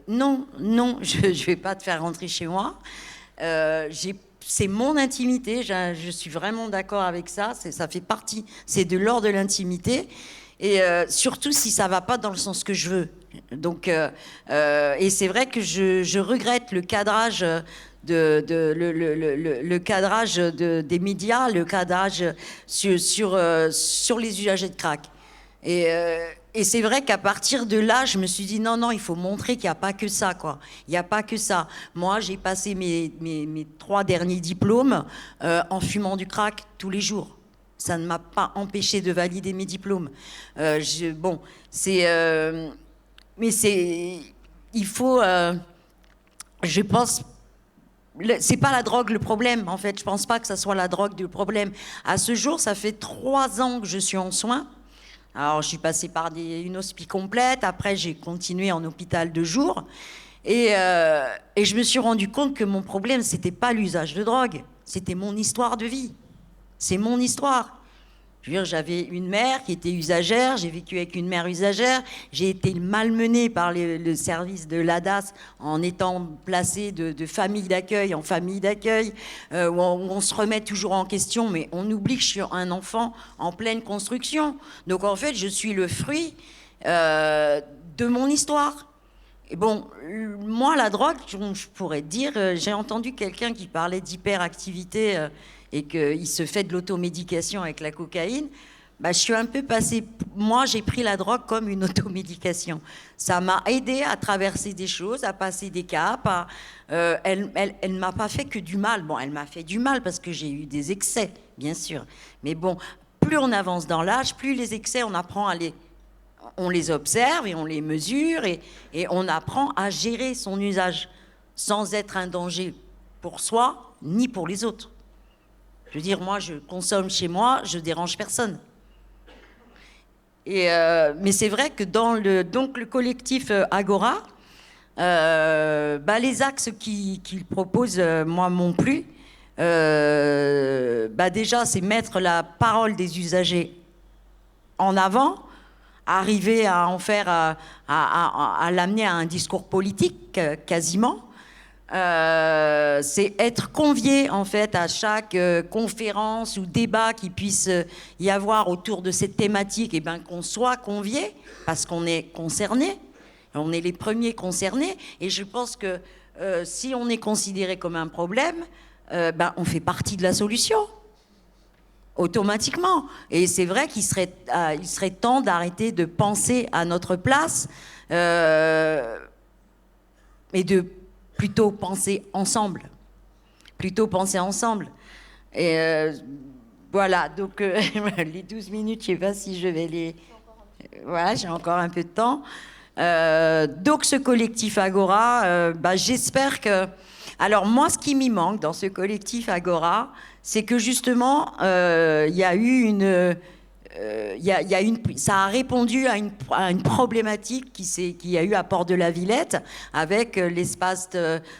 non, je ne vais pas te faire rentrer chez moi. C'est mon intimité, je suis vraiment d'accord avec ça. Ça fait partie, c'est de l'ordre de l'intimité. Et surtout si ça ne va pas dans le sens que je veux. Donc, et c'est vrai que je regrette le cadrage le cadrage des médias, le cadrage sur les usagers de crack. Et c'est vrai qu'à partir de là, je me suis dit non, il faut montrer qu'il n'y a pas que ça, quoi. Il n'y a pas que ça. Moi, j'ai passé mes 3 derniers diplômes en fumant du crack tous les jours. Ça ne m'a pas empêché de valider mes diplômes. Mais il faut, je pense. C'est pas la drogue le problème, en fait. Je pense pas que ça soit la drogue le problème. À ce jour, ça fait 3 ans que je suis en soins. Alors, je suis passée par une hospice complète. Après, j'ai continué en hôpital de jour. Et je me suis rendu compte que mon problème, c'était pas l'usage de drogue. C'était mon histoire de vie. C'est mon histoire. Je veux dire, j'avais une mère qui était usagère, j'ai vécu avec une mère usagère, j'ai été malmenée par le service de l'ADAS en étant placée de famille d'accueil en famille d'accueil, où on se remet toujours en question, mais on oublie que je suis un enfant en pleine construction. Donc en fait, je suis le fruit de mon histoire. Et bon, moi, la drogue, je pourrais te dire, j'ai entendu quelqu'un qui parlait d'hyperactivité et qu'il se fait de l'automédication avec la cocaïne. Je suis un peu passée... Moi, j'ai pris la drogue comme une automédication. Ça m'a aidé à traverser des choses, à passer des caps. Elle ne m'a pas fait que du mal. Bon, elle m'a fait du mal parce que j'ai eu des excès, bien sûr. Mais bon, plus on avance dans l'âge, plus les excès, on apprend on les observe et on les mesure et on apprend à gérer son usage sans être un danger pour soi ni pour les autres. Je veux dire, moi, je consomme chez moi, je dérange personne. Mais c'est vrai que dans le collectif Agora, les axes qu'il propose, moi, m'ont plu. Déjà, c'est mettre la parole des usagers en avant, arriver à en faire, à l'amener à un discours politique quasiment. c'est être convié en fait à chaque conférence ou débat qui puisse y avoir autour de cette thématique, et ben qu'on soit convié parce qu'on est concerné, on est les premiers concernés, et je pense que si on est considéré comme un problème, ben on fait partie de la solution automatiquement. Et c'est vrai qu'il serait temps d'arrêter de penser à notre place et de plutôt penser ensemble. Et voilà, donc les 12 minutes, je ne sais pas si je vais les... Voilà, j'ai encore un peu de temps. Donc ce collectif Agora, j'espère que... Alors moi, ce qui m'y manque dans ce collectif Agora, c'est que justement, il y a eu une... ça a répondu à une problématique qui y a eu à Port-de-la-Villette avec l'espace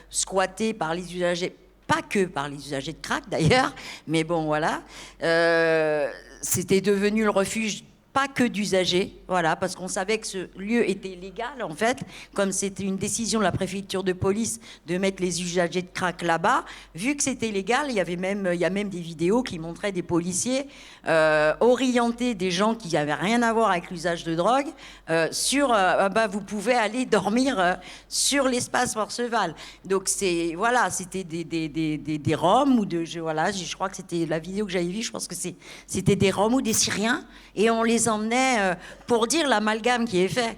squatté par les usagers, pas que par les usagers de crack d'ailleurs, mais bon voilà, c'était devenu le refuge pas que d'usagers, voilà, parce qu'on savait que ce lieu était légal en fait, comme c'était une décision de la préfecture de police de mettre les usagers de crack là-bas. Vu que c'était légal, il y a même des vidéos qui montraient des policiers orienter des gens qui n'avaient rien à voir avec l'usage de drogue sur vous pouvez aller dormir sur l'espace Morceval. Donc c'était des Roms ou je crois que c'était la vidéo que j'avais vue, je pense que c'était des Roms ou des Syriens, et on les emmenait pour dire l'amalgame qui est fait.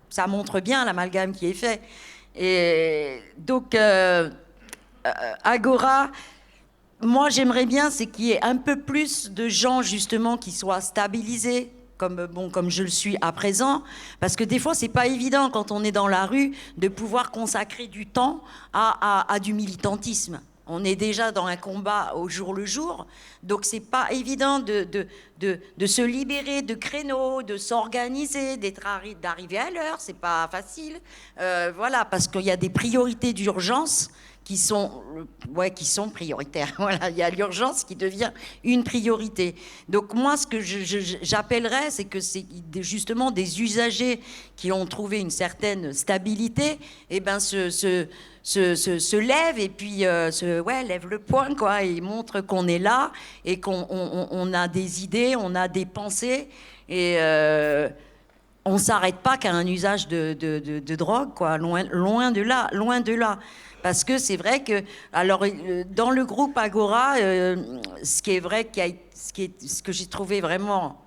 Ça montre bien l'amalgame qui est fait. Et donc Agora, moi j'aimerais bien c'est qu'il y ait un peu plus de gens justement qui soient stabilisés comme je le suis à présent, parce que des fois c'est pas évident quand on est dans la rue de pouvoir consacrer du temps à du militantisme. On est déjà dans un combat au jour le jour, donc c'est pas évident de se libérer de créneaux, de s'organiser, d'arriver à l'heure, c'est pas facile, voilà, parce qu'il y a des priorités d'urgence qui sont prioritaires. Voilà, il y a l'urgence qui devient une priorité. Donc moi, ce que j'appellerais, c'est que c'est justement des usagers qui ont trouvé une certaine stabilité, et ben se lèvent et puis lèvent le poing, quoi, et montrent qu'on est là et qu'on a des idées, on a des pensées, et on s'arrête pas qu'à un usage de drogue, quoi, loin de là. Parce que c'est vrai que, alors, dans le groupe Agora, ce qui est vrai, ce que j'ai trouvé vraiment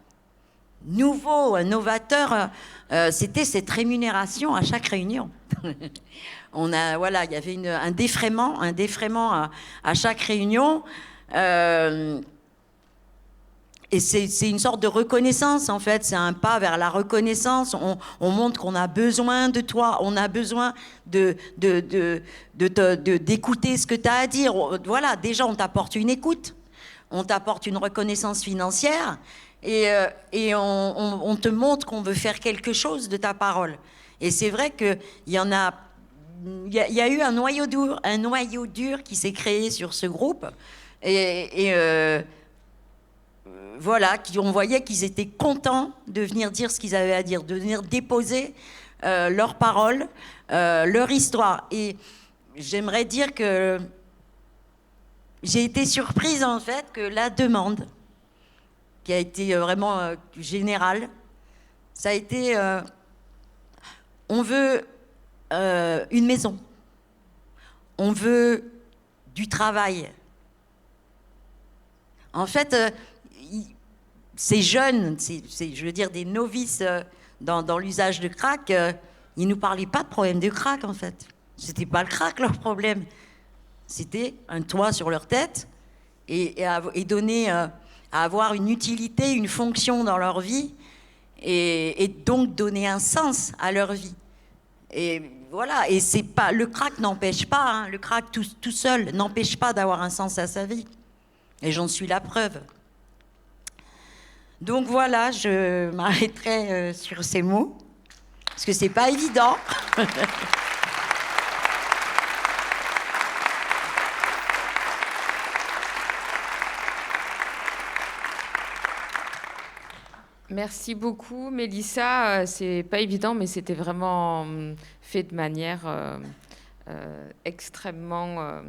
nouveau, novateur, c'était cette rémunération à chaque réunion. Il y avait un défraiement à chaque réunion. Et c'est une sorte de reconnaissance, en fait. C'est un pas vers la reconnaissance. On montre qu'on a besoin de toi. On a besoin d'écouter ce que tu as à dire. Voilà, déjà, on t'apporte une écoute. On t'apporte une reconnaissance financière. Et on te montre qu'on veut faire quelque chose de ta parole. Et c'est vrai qu'il y en a... Il y a eu un noyau dur qui s'est créé sur ce groupe. Voilà, on voyait qu'ils étaient contents de venir dire ce qu'ils avaient à dire, de venir déposer leurs paroles, leur histoire. Et j'aimerais dire que j'ai été surprise, en fait, que la demande, qui a été vraiment générale, ça a été on veut une maison, on veut du travail. En fait, ces jeunes, je veux dire des novices dans l'usage de crack, ils ne nous parlaient pas de problème de crack, en fait. C'était pas le crack leur problème. C'était un toit sur leur tête et donner à avoir une utilité, une fonction dans leur vie, et donc donner un sens à leur vie. Et voilà, et c'est pas, le crack n'empêche pas, hein, le crack tout seul n'empêche pas d'avoir un sens à sa vie. Et j'en suis la preuve. Donc voilà, je m'arrêterai sur ces mots, parce que c'est pas évident. Merci beaucoup, Mélissa. C'est pas évident, mais c'était vraiment fait de manière extrêmement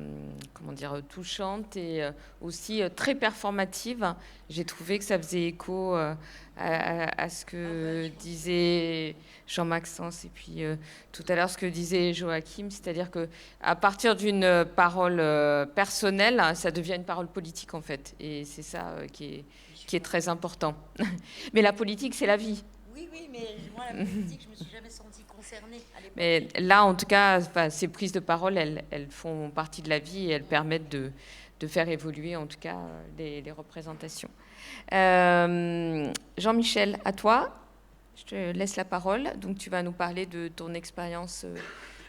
comment dire, touchante et aussi très performative. J'ai trouvé que ça faisait écho à ce que disait Jean-Maxence et puis tout à l'heure ce que disait Joachim, c'est-à-dire qu'à partir d'une parole personnelle, ça devient une parole politique en fait. Et c'est ça qui est très important. Mais la politique, c'est la vie. Oui, mais moi, la politique, je ne me suis jamais sentie concernée à l'époque. Mais là, en tout cas, ces prises de parole, elles font partie de la vie et elles permettent de faire évoluer, en tout cas, les représentations. Jean-Michel, à toi, je te laisse la parole. Donc, tu vas nous parler de ton expérience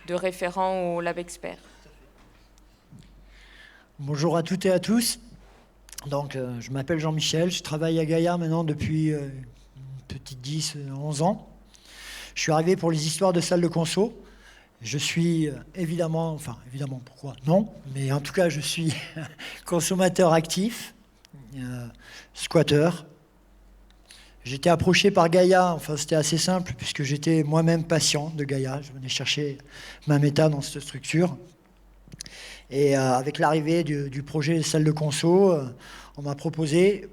de référent au Lab Expert. Bonjour à toutes et à tous. Donc, je m'appelle Jean-Michel, je travaille à Gaillard maintenant depuis petite 10, 11 ans. Je suis arrivé pour les histoires de salles de conso. Je suis évidemment, pourquoi non, mais en tout cas, je suis consommateur actif, squatter. J'étais approché par Gaïa, c'était assez simple, puisque j'étais moi-même patient de Gaïa. Je venais chercher ma méta dans cette structure. Et avec l'arrivée du projet salle de conso, on m'a proposé,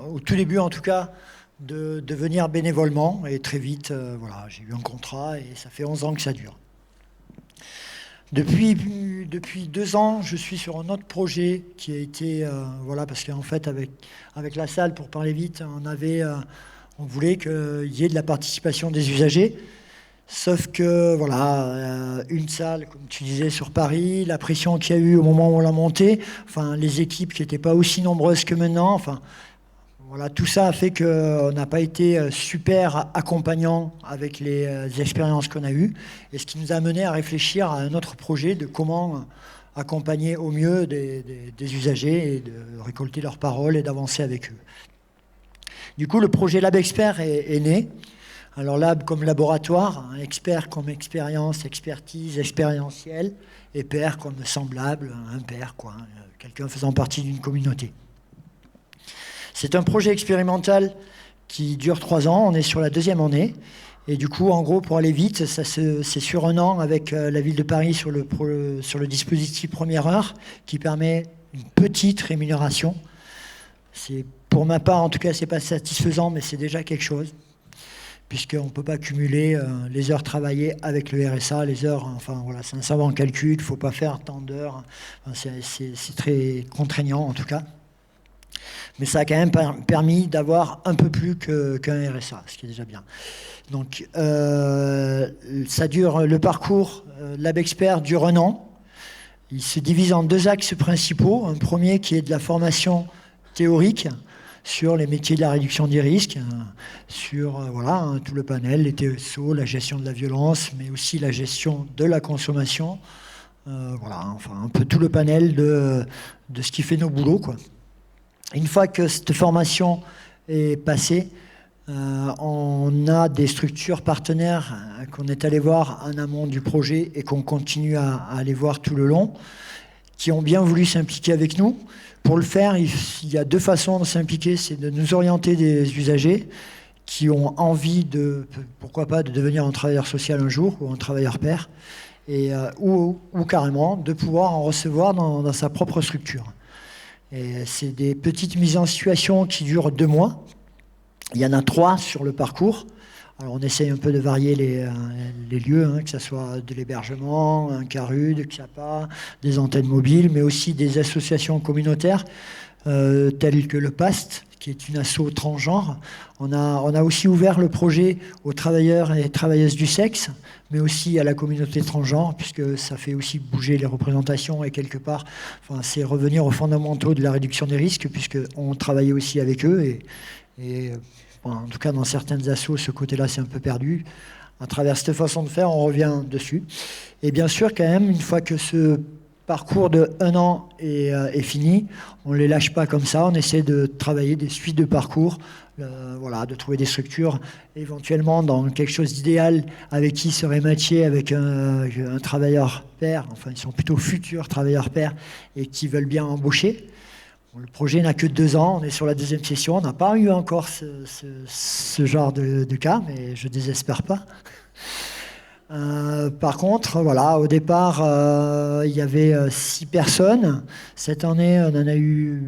au tout début en tout cas, de venir bénévolement. Et très vite, j'ai eu un contrat et ça fait 11 ans que ça dure. Depuis 2 ans, je suis sur un autre projet qui a été... parce qu'en fait, avec la salle, pour parler vite, on voulait qu'il y ait de la participation des usagers. Sauf que, une salle, comme tu disais, sur Paris, la pression qu'il y a eu au moment où on l'a montée, les équipes qui n'étaient pas aussi nombreuses que maintenant, tout ça a fait qu'on n'a pas été super accompagnant avec les expériences qu'on a eues, et ce qui nous a amené à réfléchir à un autre projet de comment accompagner au mieux des usagers et de récolter leurs paroles et d'avancer avec eux. Du coup, le projet Lab Expert est né. Alors Lab comme laboratoire, expert comme expérience, expertise, expérientielle, et pair comme semblable, un pair, quelqu'un faisant partie d'une communauté. C'est un projet expérimental qui dure 3 ans, on est sur la 2e année, et du coup, en gros, pour aller vite, c'est sur 1 an avec la ville de Paris sur le dispositif Première Heure, qui permet une petite rémunération. Pour ma part, en tout cas, c'est pas satisfaisant, mais c'est déjà quelque chose, puisqu'on ne peut pas cumuler les heures travaillées avec le RSA, les heures, c'est un savant calcul, il ne faut pas faire tant d'heures, c'est très contraignant en tout cas. Mais ça a quand même permis d'avoir un peu plus qu'un RSA, ce qui est déjà bien. Donc, le parcours Lab Expert dure 1 an. Il se divise en 2 axes principaux. Un premier qui est de la formation théorique sur les métiers de la réduction des risques, sur tout le panel, les TSO, la gestion de la violence, mais aussi la gestion de la consommation. Un peu tout le panel de ce qui fait nos boulots, quoi. Une fois que cette formation est passée, on a des structures partenaires qu'on est allé voir en amont du projet et qu'on continue à aller voir tout le long, qui ont bien voulu s'impliquer avec nous. Pour le faire, il y a 2 façons de s'impliquer, c'est de nous orienter des usagers qui ont envie pourquoi pas, de devenir un travailleur social un jour ou un travailleur pair, ou carrément de pouvoir en recevoir dans sa propre structure. Et c'est des petites mises en situation qui durent 2 mois. Il y en a 3 sur le parcours. Alors on essaye un peu de varier les lieux, que ce soit de l'hébergement, un CARUD, XAPA, des antennes mobiles, mais aussi des associations communautaires telles que le PAST, qui est une asso transgenre. On a aussi ouvert le projet aux travailleurs et travailleuses du sexe, mais aussi à la communauté transgenre, puisque ça fait aussi bouger les représentations et quelque part, c'est revenir aux fondamentaux de la réduction des risques, puisqu'on travaillait aussi avec eux et en tout cas dans certaines assos, ce côté-là c'est un peu perdu. À travers cette façon de faire, on revient dessus. Et bien sûr, quand même, une fois que ce parcours de 1 an est fini, on ne les lâche pas comme ça, on essaie de travailler des suites de parcours, de trouver des structures, éventuellement dans quelque chose d'idéal avec qui serait matché avec un travailleur pair, ils sont plutôt futurs travailleurs pairs et qui veulent bien embaucher. Le projet n'a que 2 ans, on est sur la 2e session, on n'a pas eu encore ce genre de cas, mais je ne désespère pas. Par contre, voilà, au départ, il y avait 6 personnes. Cette année, on en a eu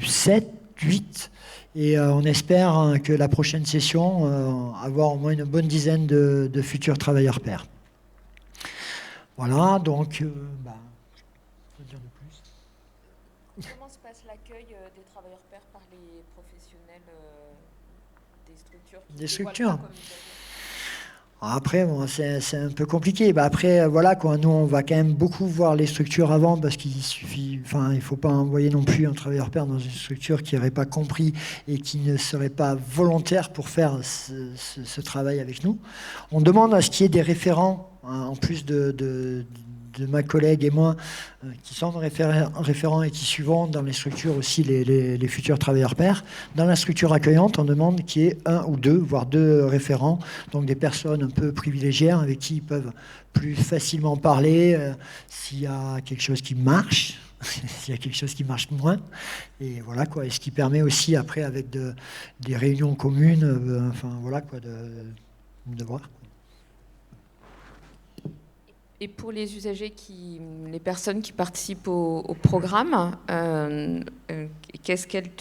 7, 8. Et on espère que la prochaine session, avoir au moins une bonne dizaine de futurs travailleurs pairs. Voilà, donc... je peux dire de plus. Comment se passe l'accueil des travailleurs pairs par les professionnels des structures Des structures. Après, bon, c'est un peu compliqué. Après, voilà, quoi, nous, on va quand même beaucoup voir les structures avant parce qu'il suffit, il ne faut pas envoyer non plus un travailleur pair dans une structure qui n'aurait pas compris et qui ne serait pas volontaire pour faire ce travail avec nous. On demande à ce qu'il y ait des référents, hein, en plus de ma collègue et moi, qui sont référents et qui suivons dans les structures aussi les futurs travailleurs pairs. Dans la structure accueillante, on demande qu'il y ait 1 ou 2, voire 2 référents, donc des personnes un peu privilégiées avec qui ils peuvent plus facilement parler s'il y a quelque chose qui marche, s'il y a quelque chose qui marche moins. Et voilà, quoi. Et ce qui permet aussi, après, avec des réunions communes, voilà, quoi, de voir. Et pour les usagers, les personnes qui participent au programme, qu'est-ce qu'elles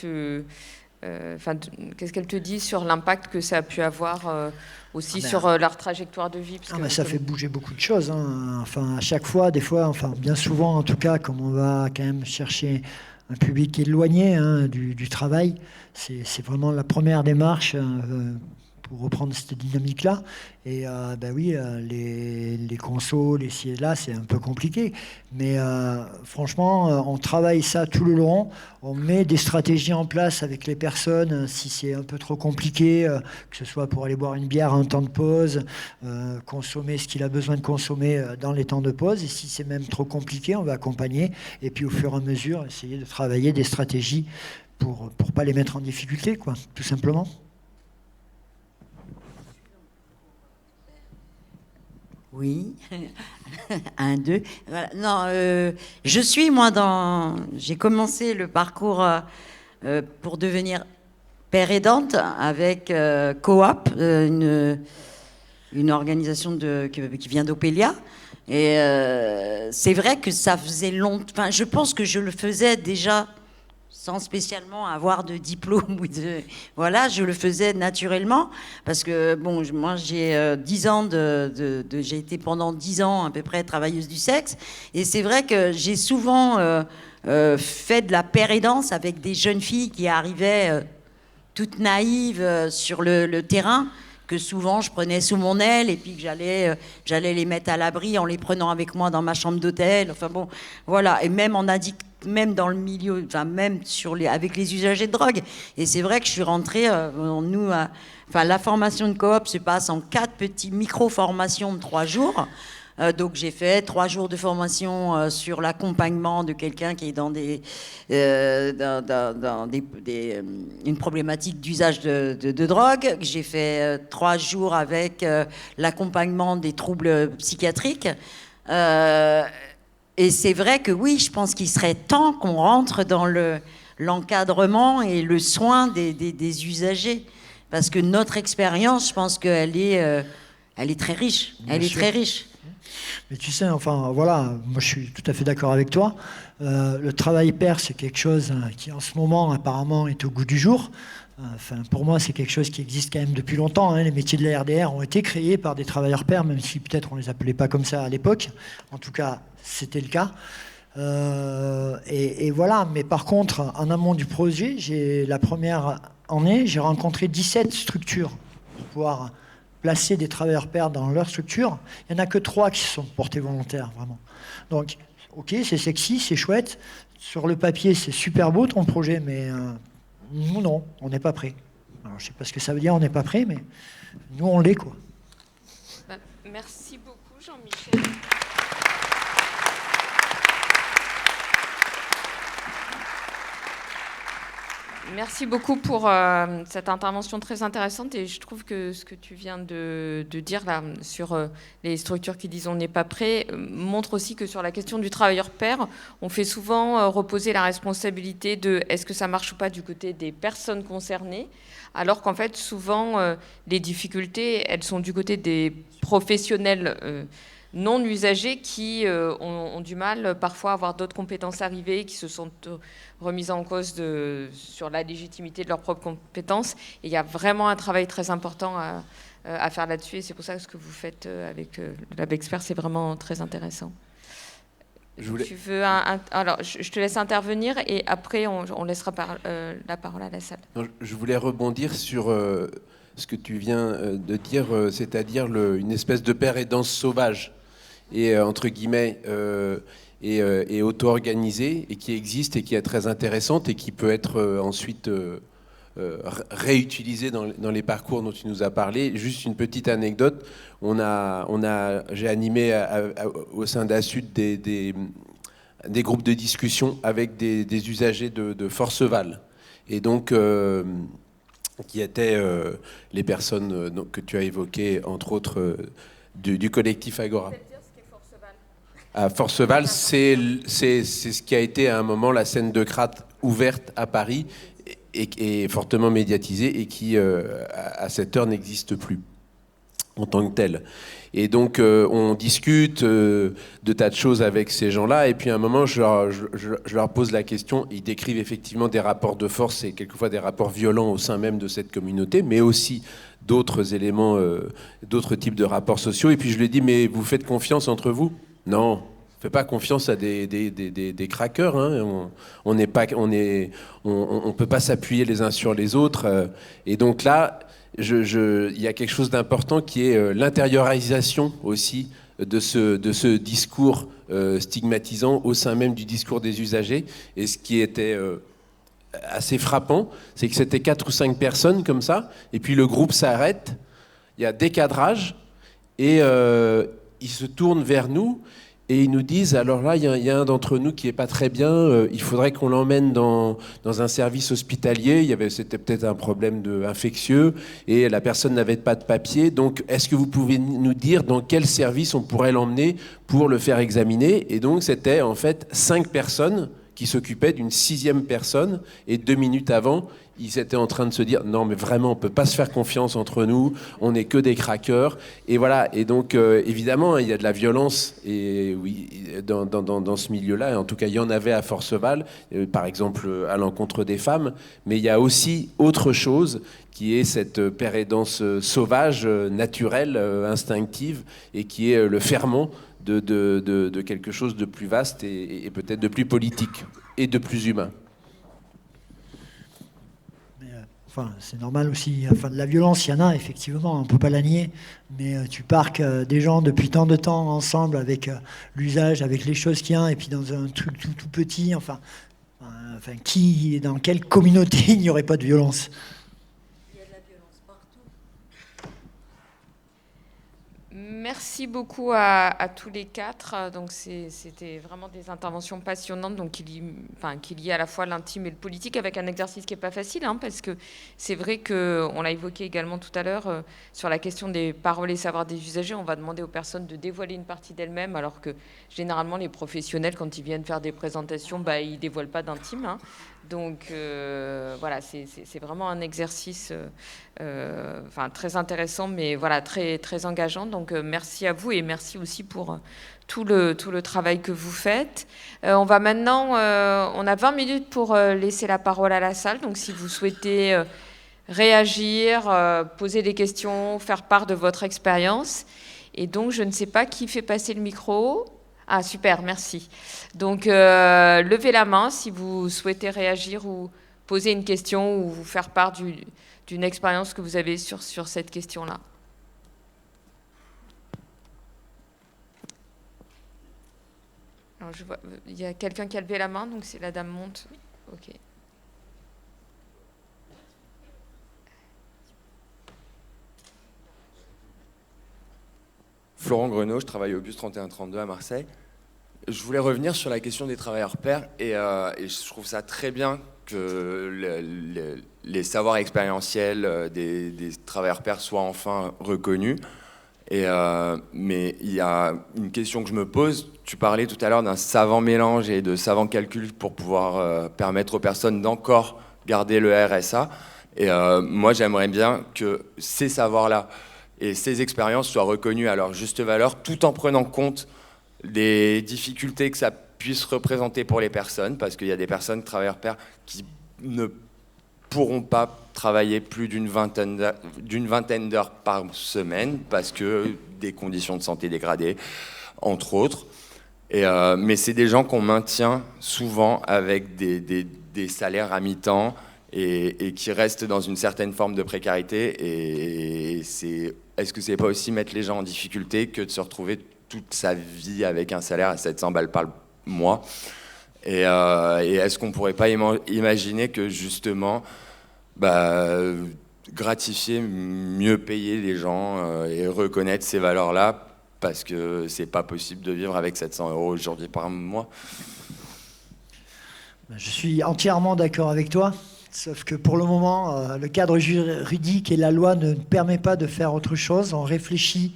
te disent sur l'impact que ça a pu avoir aussi sur leur trajectoire de vie? Ça fait bouger beaucoup de choses. Hein. À chaque fois, des fois, bien souvent en tout cas, comme on va quand même chercher un public éloigné du travail, c'est vraiment la première démarche. Pour reprendre cette dynamique-là. Et oui, les consos, les ci et là, c'est un peu compliqué. Mais franchement, on travaille ça tout le long. On met des stratégies en place avec les personnes si c'est un peu trop compliqué, que ce soit pour aller boire une bière à un temps de pause, consommer ce qu'il a besoin de consommer dans les temps de pause. Et si c'est même trop compliqué, on va accompagner. Et puis au fur et à mesure, essayer de travailler des stratégies pour ne pas les mettre en difficulté, quoi, tout simplement. Oui, 1, 2. Voilà. Non, je suis, j'ai commencé le parcours pour devenir père aidante avec Coop, une organisation qui vient d'Opélia. Et c'est vrai que ça faisait longtemps. Je pense que je le faisais déjà sans spécialement avoir de diplôme voilà, je le faisais naturellement parce que moi j'ai 10 ans j'ai été pendant 10 ans à peu près travailleuse du sexe et c'est vrai que j'ai souvent fait de la pérédance avec des jeunes filles qui arrivaient toutes naïves sur le terrain, que souvent je prenais sous mon aile et puis que j'allais les mettre à l'abri en les prenant avec moi dans ma chambre d'hôtel. Voilà. Et même dans le milieu, même avec les usagers de drogue. Et c'est vrai que je suis rentrée, la formation de Coop se passe en 4 petits micro-formations de 3 jours. Donc j'ai fait 3 jours de formation sur l'accompagnement de quelqu'un qui est dans une problématique d'usage de drogue. J'ai fait 3 jours avec l'accompagnement des troubles psychiatriques. Et c'est vrai que oui, je pense qu'il serait temps qu'on rentre dans l'encadrement et le soin des usagers. Parce que notre expérience, je pense qu'elle est très riche. Elle est très riche. Mais tu sais, voilà, moi je suis tout à fait d'accord avec toi. Le travail pair, c'est quelque chose qui en ce moment apparemment est au goût du jour. Pour moi, c'est quelque chose qui existe quand même depuis longtemps. Hein. Les métiers de la RDR ont été créés par des travailleurs pairs, même si peut-être on ne les appelait pas comme ça à l'époque. En tout cas, c'était le cas. Et voilà. Mais par contre, en amont du projet, la première année, j'ai rencontré 17 structures pour pouvoir placer des travailleurs pairs dans leur structure. Il n'y en a que 3 qui se sont portés volontaires, vraiment. Donc, ok, c'est sexy, c'est chouette. Sur le papier, c'est super beau ton projet, mais nous, non, on n'est pas prêts. Alors, je ne sais pas ce que ça veut dire, on n'est pas prêts, mais nous, on l'est, quoi. Merci beaucoup, Jean-Michel. Merci beaucoup pour cette intervention très intéressante et je trouve que ce que tu viens de dire là sur les structures qui disent on n'est pas prêt montre aussi que sur la question du travailleur pair, on fait souvent reposer la responsabilité de est-ce que ça marche ou pas du côté des personnes concernées, alors qu'en fait souvent les difficultés elles sont du côté des professionnels non usagers qui ont du mal parfois à avoir d'autres compétences arrivées, qui se sont remises en cause sur la légitimité de leurs propres compétences. Et il y a vraiment un travail très important à faire là-dessus. Et c'est pour ça que ce que vous faites avec le Lab Expert, c'est vraiment très intéressant. Tu veux alors, je te laisse intervenir et après, on laissera la parole à la salle. Non, je voulais rebondir sur ce que tu viens de dire, c'est-à-dire une espèce de paire et danse sauvage. Et entre guillemets et auto-organisée et qui existe et qui est très intéressante et qui peut être ensuite réutilisée dans les parcours dont tu nous as parlé. Juste une petite anecdote, j'ai animé au sein d'ASUD des groupes de discussion avec des usagers de Forceval et donc qui étaient les personnes que tu as évoquées, entre autres du collectif Agora. À Forceval, c'est ce qui a été à un moment la scène de Crate ouverte à Paris et fortement médiatisée et qui, à cette heure, n'existe plus en tant que telle. Et donc, on discute de tas de choses avec ces gens-là et puis à un moment, je leur pose la question. Ils décrivent effectivement des rapports de force et quelquefois des rapports violents au sein même de cette communauté, mais aussi d'autres éléments, d'autres types de rapports sociaux. Et puis je lui dis, mais vous faites confiance entre vous ? Non, on ne fait pas confiance à des craqueurs. Hein. On ne peut pas s'appuyer les uns sur les autres. Et donc là, il y a quelque chose d'important qui est l'intériorisation aussi de ce discours stigmatisant au sein même du discours des usagers. Et ce qui était assez frappant, c'est que c'était 4 ou 5 personnes comme ça, et puis le groupe s'arrête, il y a décadrage, et ils se tournent vers nous et ils nous disent, alors là, il y a un d'entre nous qui n'est pas très bien, il faudrait qu'on l'emmène dans un service hospitalier, c'était peut-être un problème infectieux, et la personne n'avait pas de papier, donc est-ce que vous pouvez nous dire dans quel service on pourrait l'emmener pour le faire examiner ? Et donc c'était en fait 5 personnes qui s'occupait d'une 6e personne, et 2 minutes avant, ils étaient en train de se dire « Non, mais vraiment, on ne peut pas se faire confiance entre nous, on n'est que des craqueurs. » Et voilà, et donc, évidemment, il y a de la violence et, oui, dans ce milieu-là, en tout cas, il y en avait à Forceval, par exemple, à l'encontre des femmes, mais il y a aussi autre chose qui est cette paire et danse sauvage, naturelle, instinctive, et qui est le ferment de quelque chose de plus vaste et peut-être de plus politique et de plus humain. Mais, enfin, c'est normal aussi. Enfin, de la violence, il y en a, effectivement, on ne peut pas la nier. Mais tu parques des gens depuis tant de temps ensemble avec l'usage, avec les choses qu'il y a, et puis dans un truc tout petit, enfin, dans quelle communauté il n'y aurait pas de violence ? Merci beaucoup à tous les 4. Donc c'était vraiment des interventions passionnantes, donc qui lient à la fois l'intime et le politique, avec un exercice qui n'est pas facile, hein, parce que c'est vrai qu'on l'a évoqué également tout à l'heure, sur la question des paroles et savoirs des usagers, on va demander aux personnes de dévoiler une partie d'elles-mêmes, alors que généralement les professionnels, quand ils viennent faire des présentations, ils ne dévoilent pas d'intime. Hein. Donc voilà, c'est vraiment un exercice très intéressant, mais voilà, très, très engageant. Donc merci à vous et merci aussi pour tout le travail que vous faites. On va maintenant, on a 20 minutes pour laisser la parole à la salle. Donc si vous souhaitez réagir, poser des questions, faire part de votre expérience. Et donc je ne sais pas qui fait passer le micro. Ah, super, merci. Donc, levez la main si vous souhaitez réagir ou poser une question ou vous faire part d'une expérience que vous avez sur cette question-là. Alors, je vois, il y a quelqu'un qui a levé la main, donc c'est la dame monte. Ok. Florent Greneau, je travaille au bus 3132 à Marseille. Je voulais revenir sur la question des travailleurs pairs et je trouve ça très bien que les savoirs expérientiels des travailleurs pairs soient enfin reconnus. Mais il y a une question que je me pose. Tu parlais tout à l'heure d'un savant mélange et de savant calcul pour pouvoir permettre aux personnes d'encore garder le RSA. Et moi, j'aimerais bien que ces savoirs-là et ces expériences soient reconnues à leur juste valeur, tout en prenant compte des difficultés que ça puisse représenter pour les personnes, parce qu'il y a des personnes, travailleurs pairs, qui ne pourront pas travailler plus d'une vingtaine d'heures par semaine, parce que des conditions de santé dégradées, entre autres. Mais c'est des gens qu'on maintient souvent avec des salaires à mi-temps, et qui restent dans une certaine forme de précarité. Et est-ce que c'est pas aussi mettre les gens en difficulté que de se retrouver toute sa vie avec un salaire à 700 balles par mois? Et est-ce qu'on pourrait pas imaginer que justement gratifier, mieux payer les gens et reconnaître ces valeurs-là, parce que c'est pas possible de vivre avec 700 € aujourd'hui par mois? Je suis entièrement d'accord avec toi. Sauf que pour le moment, le cadre juridique et la loi ne permet pas de faire autre chose. On réfléchit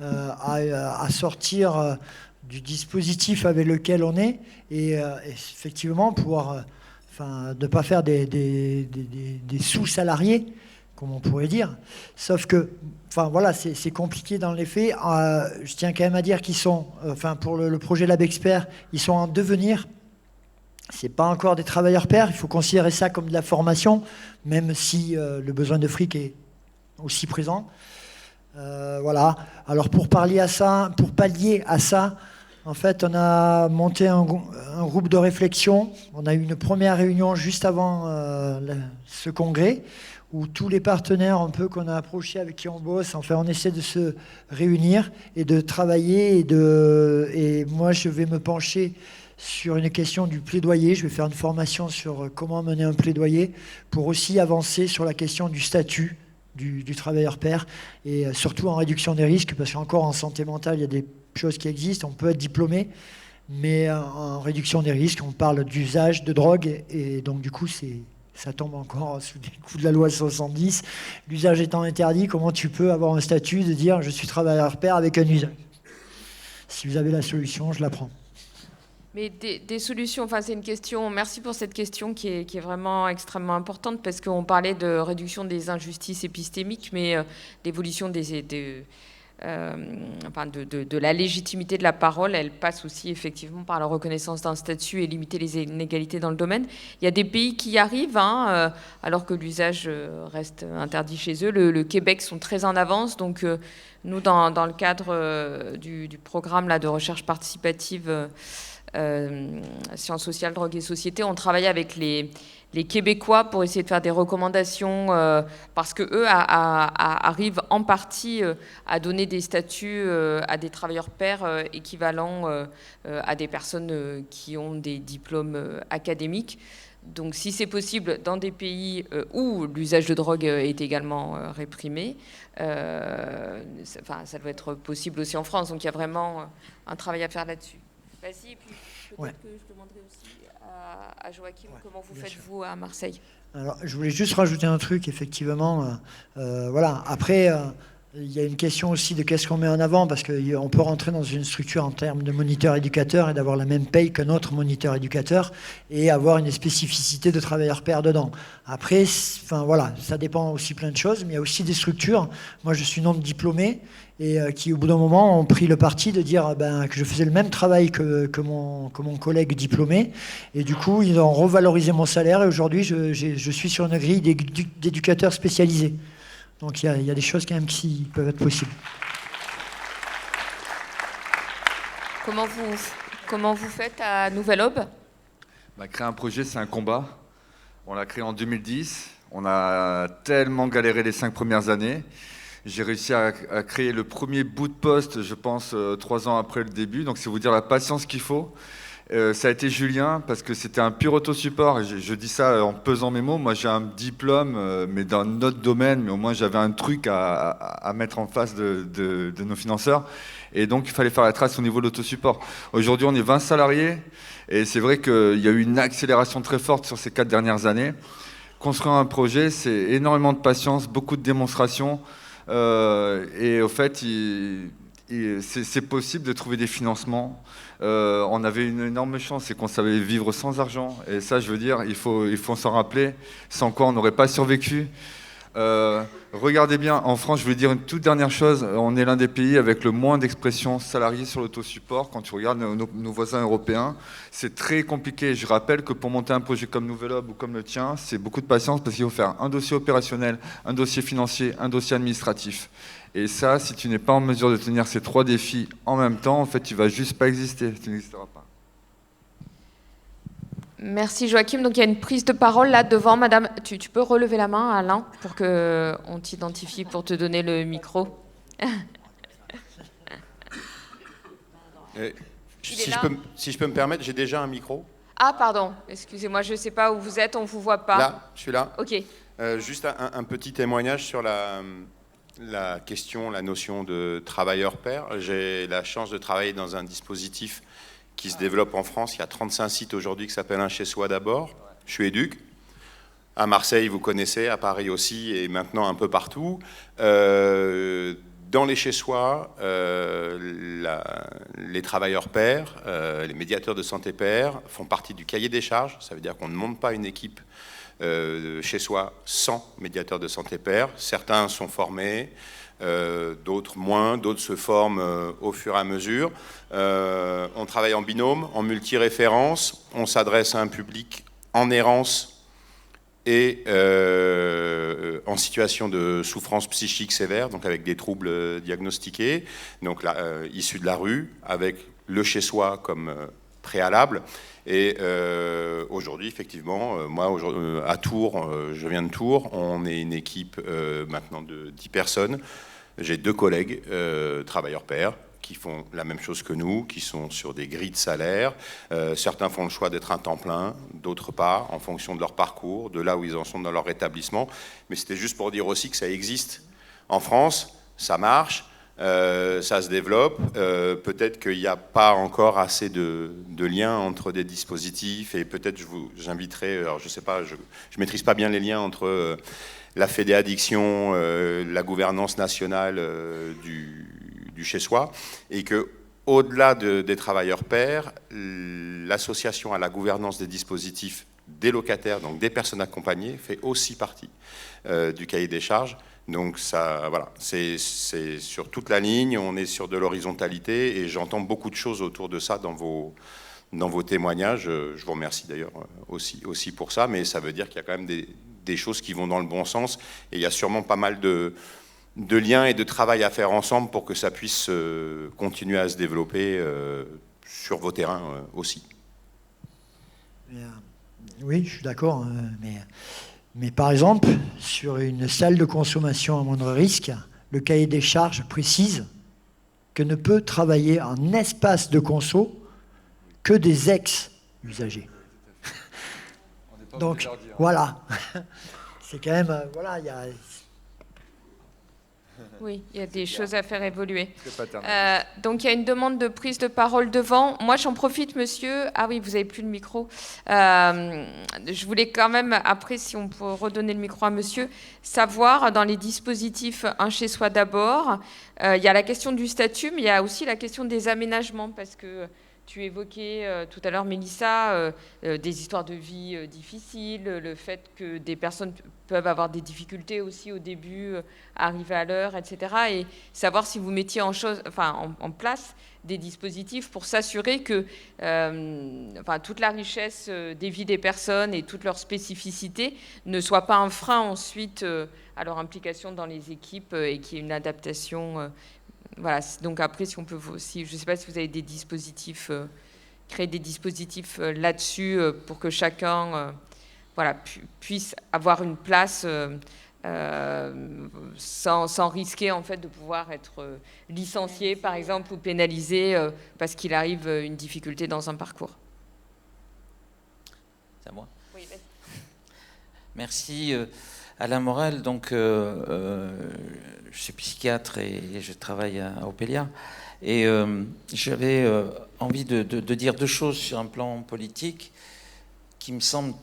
à sortir du dispositif avec lequel on est et effectivement pouvoir ne pas faire des sous-salariés, comme on pourrait dire. Sauf que voilà, c'est compliqué dans les faits. Je tiens quand même à dire qu'ils sont, pour le projet LabExpert, ils sont en devenir. Ce n'est pas encore des travailleurs pairs, il faut considérer ça comme de la formation, même si le besoin de fric est aussi présent. Voilà. Alors pour pallier à ça, en fait, on a monté un groupe de réflexion. On a eu une première réunion juste avant ce congrès, où tous les partenaires un peu qu'on a approchés, avec qui on bosse, on essaie de se réunir et de travailler. Et moi, je vais me pencher sur une question du plaidoyer. Je vais faire une formation sur comment mener un plaidoyer pour aussi avancer sur la question du statut du travailleur pair et surtout en réduction des risques, parce qu'encore en santé mentale, il y a des choses qui existent. On peut être diplômé, mais en réduction des risques, on parle d'usage de drogue et donc du coup, ça tombe encore sous les coups de la loi 70. L'usage étant interdit, comment tu peux avoir un statut de dire je suis travailleur pair avec un usage? Si vous avez la solution, je la prends. Mais des solutions, c'est une question, merci pour cette question qui est vraiment extrêmement importante, parce qu'on parlait de réduction des injustices épistémiques, mais l'évolution de la légitimité de la parole, elle passe aussi effectivement par la reconnaissance d'un statut et limiter les inégalités dans le domaine. Il y a des pays qui y arrivent, alors que l'usage reste interdit chez eux. Le Québec sont très en avance, donc nous, dans le cadre du programme de recherche participative sciences sociales, drogue et société, on travaille avec les Québécois pour essayer de faire des recommandations, parce qu'eux arrivent en partie à donner des statuts à des travailleurs pairs équivalents à des personnes qui ont des diplômes académiques. Donc si c'est possible dans des pays où l'usage de drogue est également réprimé, ça doit être possible aussi en France. Donc il y a vraiment un travail à faire là-dessus. Vas-y, et puis peut-être que je demanderai aussi à Joachim comment vous faites, vous, à Marseille. Alors, je voulais juste rajouter un truc, effectivement. Voilà. Après, il y a une question aussi de qu'est-ce qu'on met en avant, parce qu'on peut rentrer dans une structure en termes de moniteur-éducateur et d'avoir la même paye qu'un autre moniteur-éducateur et avoir une spécificité de travailleur pair dedans. Après, voilà, ça dépend aussi plein de choses, mais il y a aussi des structures. Moi, je suis non diplômé et qui, au bout d'un moment, ont pris le parti de dire que je faisais le même travail que mon collègue diplômé. Et du coup, ils ont revalorisé mon salaire et aujourd'hui, je suis sur une grille d'éducateurs spécialisés. Donc il y a des choses quand même qui peuvent être possibles. Comment vous faites à Nouvelle Aube ? Créer un projet, c'est un combat. On l'a créé en 2010. On a tellement galéré les 5 premières années. J'ai réussi à créer le premier bout de poste, je pense, 3 ans après le début. Donc c'est vous dire la patience qu'il faut. Ça a été Julien, parce que c'était un pur autosupport. Je dis ça en pesant mes mots. Moi, j'ai un diplôme, mais dans notre domaine, mais au moins j'avais un truc à mettre en face de nos financeurs. Et donc, il fallait faire la trace au niveau de l'autosupport. Aujourd'hui, on est 20 salariés. Et c'est vrai qu'il y a eu une accélération très forte sur ces 4 dernières années. Construire un projet, c'est énormément de patience, beaucoup de démonstrations. Et au fait, c'est possible de trouver des financements. On avait une énorme chance, c'est qu'on savait vivre sans argent. Et ça, je veux dire, il faut s'en rappeler, sans quoi on n'aurait pas survécu. Regardez bien, en France, je voulais dire une toute dernière chose, on est l'un des pays avec le moins d'expressions salariées sur l'autosupport. Quand tu regardes nos voisins européens, c'est très compliqué. Je rappelle que pour monter un projet comme Nouvel Hub ou comme le tien, c'est beaucoup de patience parce qu'il faut faire un dossier opérationnel, un dossier financier, un dossier administratif. Et ça, si tu n'es pas en mesure de tenir ces 3 défis en même temps, en fait, tu ne vas juste pas exister, tu n'existeras pas. Merci Joachim. Donc il y a une prise de parole là devant, madame. Tu peux relever la main, Alain, pour qu'on t'identifie, pour te donner le micro. Si je peux me permettre, j'ai déjà un micro. Ah, pardon, excusez-moi, je ne sais pas où vous êtes, on ne vous voit pas. Là, je suis là. Ok. Juste un petit témoignage sur la notion de travailleur pair. J'ai la chance de travailler dans un dispositif qui se développe en France. Il y a 35 sites aujourd'hui qui s'appellent Un Chez Soi d'abord. Je suis éduc. À Marseille, vous connaissez, à Paris aussi, et maintenant un peu partout. Dans les Chez Soi, les travailleurs pairs, les médiateurs de santé pairs font partie du cahier des charges. Ça veut dire qu'on ne monte pas une équipe chez soi sans médiateur de santé pairs. Certains sont formés, d'autres moins, d'autres se forment au fur et à mesure. On travaille en binôme, en multi-référence, on s'adresse à un public en errance et en situation de souffrance psychique sévère, donc avec des troubles diagnostiqués, donc issus de la rue, avec le chez-soi comme préalable. Et aujourd'hui, effectivement, moi, à Tours, je viens de Tours, on est une équipe maintenant de 10 personnes. J'ai 2 collègues travailleurs pairs qui font la même chose que nous, qui sont sur des grilles de salaire. Certains font le choix d'être un temps plein, d'autres pas, en fonction de leur parcours, de là où ils en sont dans leur établissement. Mais c'était juste pour dire aussi que ça existe en France, ça marche. Ça se développe. Peut-être qu'il n'y a pas encore assez de liens entre des dispositifs et peut-être j'inviterai, alors je ne sais pas, je ne maîtrise pas bien les liens entre la Fédéaddiction, la gouvernance nationale du chez-soi, et que au-delà des travailleurs pairs, l'association à la gouvernance des dispositifs des locataires, donc des personnes accompagnées, fait aussi partie du cahier des charges. Donc ça, voilà, c'est sur toute la ligne, on est sur de l'horizontalité et j'entends beaucoup de choses autour de ça dans vos témoignages. Je vous remercie d'ailleurs aussi pour ça, mais ça veut dire qu'il y a quand même des choses qui vont dans le bon sens et il y a sûrement pas mal de liens et de travail à faire ensemble pour que ça puisse continuer à se développer sur vos terrains aussi. Oui, je suis d'accord, mais par exemple, sur une salle de consommation à moindre risque, le cahier des charges précise que ne peut travailler en espace de conso que des ex-usagers. Donc, voilà. C'est quand même... voilà, il y a... Oui, il y a des choses à faire évoluer. Donc il y a une demande de prise de parole devant. Moi, j'en profite, monsieur. Ah oui, vous n'avez plus le micro. Je voulais quand même, après, si on peut redonner le micro à monsieur, savoir, dans les dispositifs Un Chez Soi d'abord, il y a la question du statut, mais il y a aussi la question des aménagements, parce que tu évoquais tout à l'heure, Mélissa, des histoires de vie difficiles, le fait que des personnes peuvent avoir des difficultés aussi au début, arriver à l'heure, etc. Et savoir si vous mettiez en place des dispositifs pour s'assurer que toute la richesse des vies des personnes et toutes leurs spécificités ne soient pas un frein ensuite à leur implication dans les équipes et qu'il y ait une adaptation. Voilà, donc après, si on peut aussi, je ne sais pas si vous avez des dispositifs, créer des dispositifs là-dessus pour que chacun puisse avoir une place sans risquer en fait de pouvoir être licencié, par exemple, ou pénalisé parce qu'il arrive une difficulté dans un parcours. C'est à moi. Oui, vas-y. Merci. Alain Morel, donc je suis psychiatre et je travaille à Opélia. Et j'avais envie de dire deux choses sur un plan politique,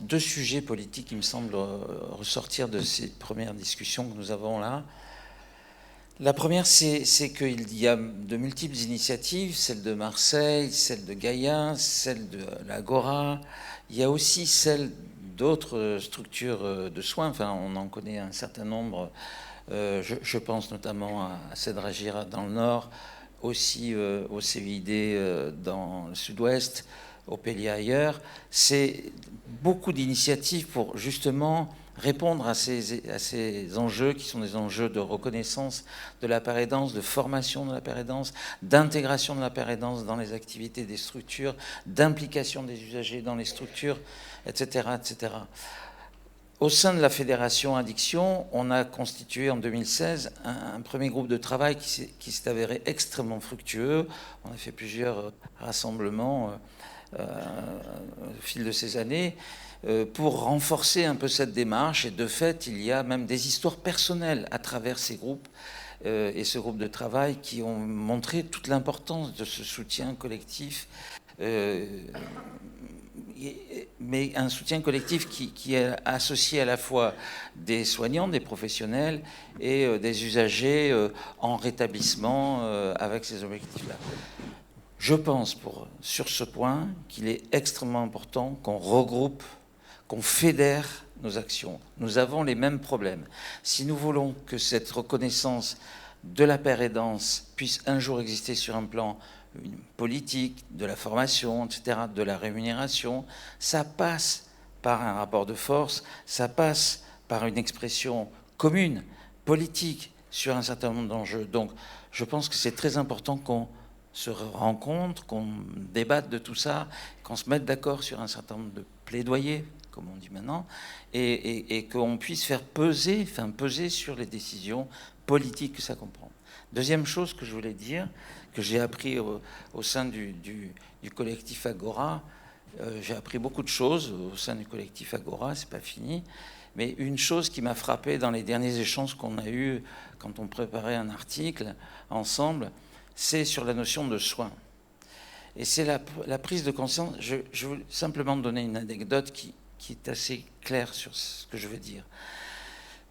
deux sujets politiques qui me semblent ressortir de ces premières discussions que nous avons là. La première, c'est qu'il y a de multiples initiatives, celle de Marseille, celle de Gaïa, celle de l'Agora. Il y a aussi celle d'autres structures de soins. Enfin, on en connaît un certain nombre. Je pense notamment à Cèdre Agira dans le Nord, aussi au CVID dans le Sud-Ouest, au Pélia ailleurs. C'est beaucoup d'initiatives pour justement répondre à ces enjeux qui sont des enjeux de reconnaissance de la paire-aidance, de formation de la paire-aidance, d'intégration de la paire-aidance dans les activités des structures, d'implication des usagers dans les structures, etc., etc. Au sein de la Fédération Addiction, on a constitué en 2016 un premier groupe de travail qui s'est avéré extrêmement fructueux. On a fait plusieurs rassemblements au fil de ces années pour renforcer un peu cette démarche. Et de fait, il y a même des histoires personnelles à travers ces groupes et ce groupe de travail qui ont montré toute l'importance de ce soutien collectif, mais un soutien collectif qui est associé à la fois des soignants, des professionnels et des usagers en rétablissement avec ces objectifs-là. Je pense sur ce point qu'il est extrêmement important qu'on regroupe, qu'on fédère nos actions. Nous avons les mêmes problèmes. Si nous voulons que cette reconnaissance de la paire-aidance puisse un jour exister sur un plan politique, de la formation, etc., de la rémunération, ça passe par un rapport de force, ça passe par une expression commune, politique, sur un certain nombre d'enjeux. Donc, je pense que c'est très important qu'on se rencontre, qu'on débatte de tout ça, qu'on se mette d'accord sur un certain nombre de plaidoyers, comme on dit maintenant, et qu'on puisse faire peser sur les décisions politiques que ça comprend. Deuxième chose que je voulais dire, que j'ai appris au sein du collectif Agora, j'ai appris beaucoup de choses au sein du collectif Agora, c'est pas fini, mais une chose qui m'a frappé dans les derniers échanges qu'on a eus quand on préparait un article ensemble, c'est sur la notion de soin. Et c'est la prise de conscience. Je veux simplement donner une anecdote qui est assez claire sur ce que je veux dire.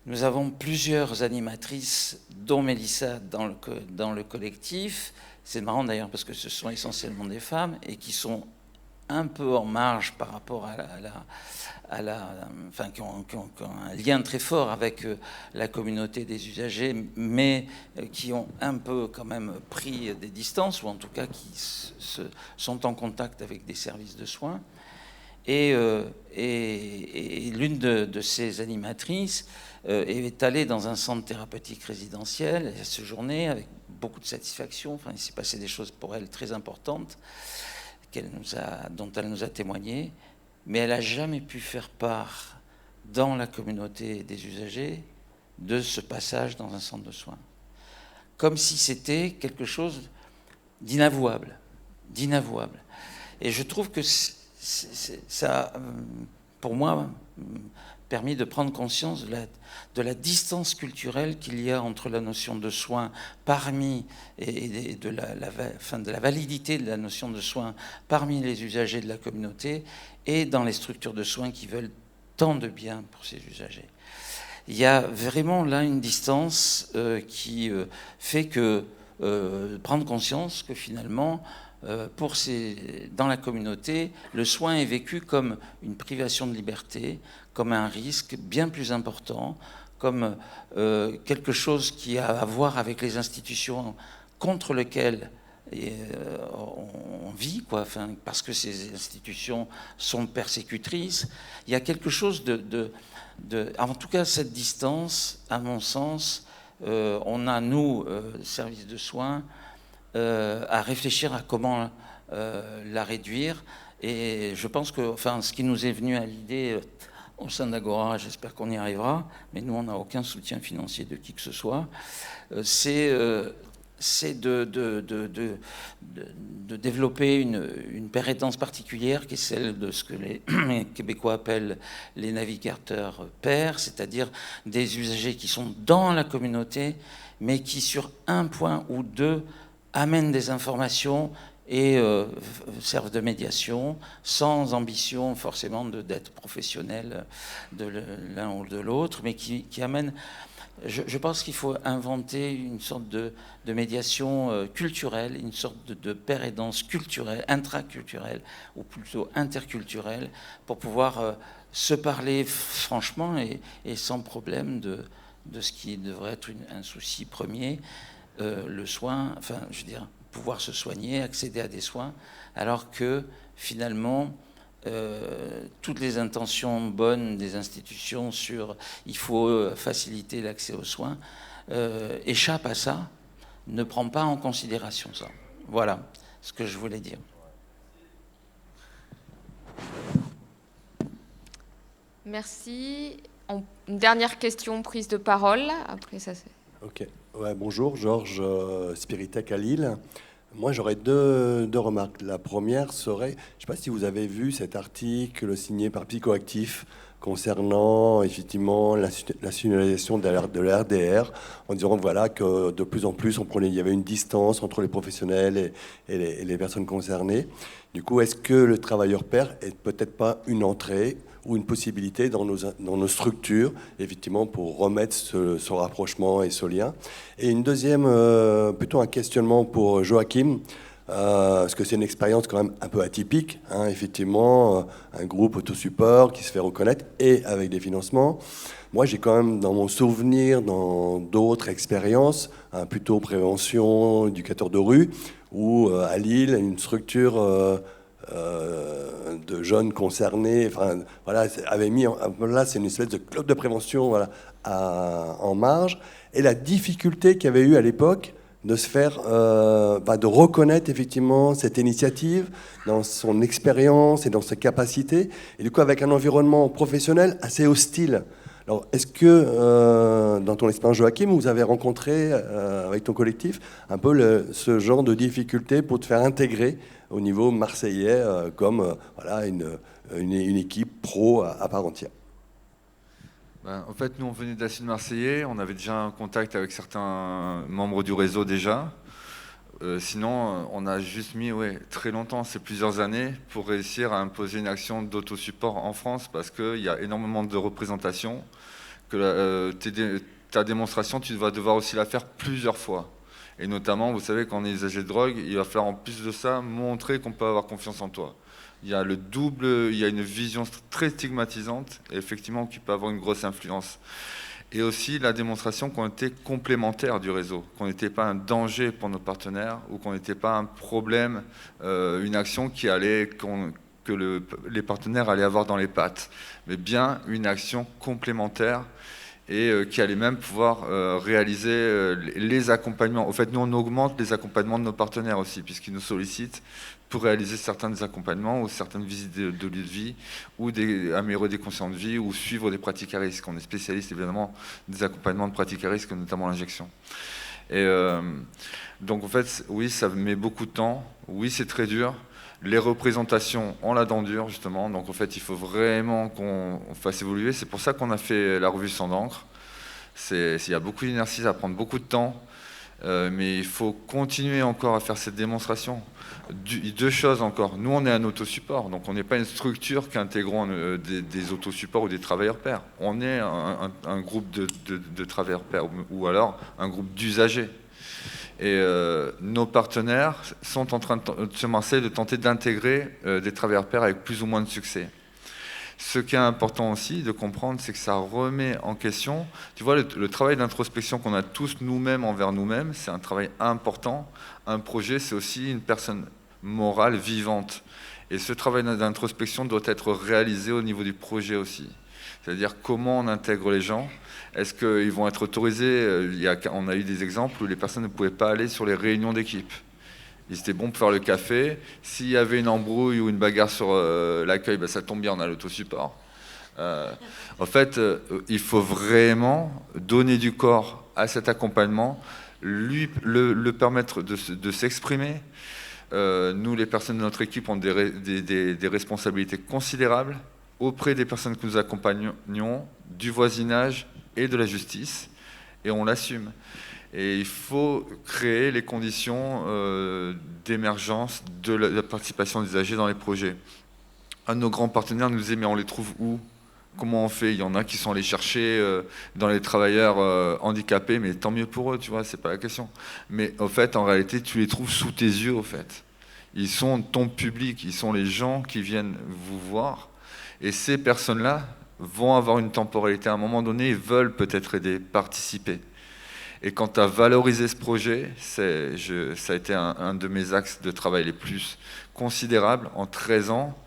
Nous avons plusieurs animatrices, dont Mélissa dans le collectif. C'est marrant d'ailleurs parce que ce sont essentiellement des femmes et qui sont un peu en marge par rapport enfin, qui ont un lien très fort avec la communauté des usagers, mais qui ont un peu quand même pris des distances, ou en tout cas qui sont en contact avec des services de soins. Et l'une de ces animatrices est allée dans un centre thérapeutique résidentiel, elle a séjourné avec beaucoup de satisfaction. Enfin, il s'est passé des choses pour elle très importantes dont elle nous a témoigné, mais elle n'a jamais pu faire part dans la communauté des usagers de ce passage dans un centre de soins. Comme si c'était quelque chose d'inavouable. Et je trouve que ça, pour moi, permis de prendre conscience de la distance culturelle qu'il y a entre la notion de soin et de la validité de la notion de soin parmi les usagers de la communauté et dans les structures de soins qui veulent tant de bien pour ces usagers. Il y a vraiment là une distance qui fait que prendre conscience que finalement, dans la communauté, le soin est vécu comme une privation de liberté, comme un risque bien plus important, comme quelque chose qui a à voir avec les institutions contre lesquelles on vit, quoi, enfin, parce que ces institutions sont persécutrices. Il y a quelque chose en tout cas, cette distance, à mon sens, on a, nous, services de soins, à réfléchir à comment la réduire. Et je pense que, enfin, ce qui nous est venu à l'idée au sein d'Agora, j'espère qu'on y arrivera, mais nous, on n'a aucun soutien financier de qui que ce soit, c'est de développer une paire-aidance particulière qui est celle de ce que les Québécois appellent les navigateurs pairs, c'est-à-dire des usagers qui sont dans la communauté, mais qui, sur un point ou deux, amènent des informations et servent de médiation, sans ambition forcément d'être professionnel de l'un ou de l'autre, mais qui amènent... Je pense qu'il faut inventer une sorte de médiation culturelle, une sorte de paire et danse culturelle, intraculturelle, ou plutôt interculturelle, pour pouvoir se parler franchement et sans problème de ce qui devrait être un souci premier, le soin, enfin, je veux dire, pouvoir se soigner, accéder à des soins, alors que finalement, toutes les intentions bonnes des institutions sur il faut faciliter l'accès aux soins échappent à ça, ne prend pas en considération ça. Voilà ce que je voulais dire. Merci. Une dernière question, prise de parole. Après ça, c'est... Ok. Ouais, bonjour, Georges Spiritech à Lille. Moi, j'aurais deux remarques. La première serait, je ne sais pas si vous avez vu cet article signé par Psychoactif concernant effectivement la nationalisation de la RDR, en disant voilà, que de plus en plus, il y avait une distance entre les professionnels et les personnes concernées. Du coup, est-ce que le travailleur pair est peut-être pas une entrée ou une possibilité dans nos structures, effectivement, pour remettre ce rapprochement et ce lien. Et une deuxième, plutôt un questionnement pour Joachim, parce que c'est une expérience quand même un peu atypique, hein, effectivement, un groupe autosupport qui se fait reconnaître et avec des financements. Moi, j'ai quand même, dans mon souvenir, dans d'autres expériences, plutôt prévention, éducateur de rue, ou à Lille, une structure... de jeunes concernés, enfin, voilà, avait mis là, c'est une espèce de club de prévention, voilà, en marge, et la difficulté qu'il y avait eu à l'époque de se faire, de reconnaître effectivement cette initiative dans son expérience et dans ses capacités, et du coup avec un environnement professionnel assez hostile. Alors, est-ce que, dans ton expérience, Joachim, vous avez rencontré, avec ton collectif, un peu ce genre de difficulté pour te faire intégrer au niveau marseillais comme voilà, une équipe pro à part entière? En fait, nous, on venait de l'Acide Marseillais. On avait déjà un contact avec certains membres du réseau déjà. Sinon, on a juste mis très longtemps, c'est plusieurs années, pour réussir à imposer une action d'autosupport en France, parce qu'il y a énormément de représentation, que ta démonstration, tu vas devoir aussi la faire plusieurs fois. Et notamment, vous savez, quand on est usager de drogue, il va falloir en plus de ça montrer qu'on peut avoir confiance en toi. Il y a il y a une vision très stigmatisante, et effectivement, qui peut avoir une grosse influence. Et aussi la démonstration qu'on était complémentaire du réseau, qu'on n'était pas un danger pour nos partenaires, ou qu'on n'était pas un problème, une action que les partenaires allaient avoir dans les pattes, mais bien une action complémentaire et qui allait même pouvoir réaliser les accompagnements. En fait, nous, on augmente les accompagnements de nos partenaires aussi, puisqu'ils nous sollicitent pour réaliser certains des accompagnements ou certaines visites de lieux de vie, ou améliorer des consciences de vie, ou suivre des pratiques à risque. On est spécialiste, évidemment, des accompagnements de pratiques à risque, notamment l'injection. Et donc, en fait, oui, ça met beaucoup de temps. Oui, c'est très dur. Les représentations ont la dent dure, justement. Donc, en fait, il faut vraiment qu'on fasse évoluer. C'est pour ça qu'on a fait la revue Sang d'encre. Il y a beaucoup d'inertie, ça va prendre beaucoup de temps. Mais il faut continuer encore à faire cette démonstration. Deux choses encore. Nous, on est un autosupport. Donc, on n'est pas une structure qui intégrons des autosupports ou des travailleurs pairs. On est un groupe de travailleurs pairs ou alors un groupe d'usagers. Et nos partenaires sont en train de tenter d'intégrer des travailleurs pairs avec plus ou moins de succès. Ce qui est important aussi de comprendre, c'est que ça remet en question, tu vois, le travail d'introspection qu'on a tous nous-mêmes envers nous-mêmes, c'est un travail important. Un projet, c'est aussi une personne morale vivante. Et ce travail d'introspection doit être réalisé au niveau du projet aussi. C'est-à-dire comment on intègre les gens. Est-ce qu'ils vont être autorisés? On a eu des exemples où les personnes ne pouvaient pas aller sur les réunions d'équipe. C'était bon pour faire le café. S'il y avait une embrouille ou une bagarre sur l'accueil, ça tombe bien, on a l'autosupport. En fait, il faut vraiment donner du corps à cet accompagnement, le permettre de s'exprimer. Nous, les personnes de notre équipe, ont des responsabilités considérables auprès des personnes que nous accompagnons, du voisinage et de la justice. et on l'assume. Et il faut créer les conditions d'émergence de la participation des usagers dans les projets. Un de nos grands partenaires nous disait, mais on les trouve où? Comment on fait? Il y en a qui sont allés chercher dans les travailleurs handicapés, mais tant mieux pour eux, tu vois, c'est pas la question. Mais au fait, en réalité, tu les trouves sous tes yeux, au fait. Ils sont ton public, ils sont les gens qui viennent vous voir. Et ces personnes-là vont avoir une temporalité. À un moment donné, ils veulent peut-être aider, participer. Et quand tu as valorisé ce projet, ça a été un de mes axes de travail les plus considérables en 13 ans,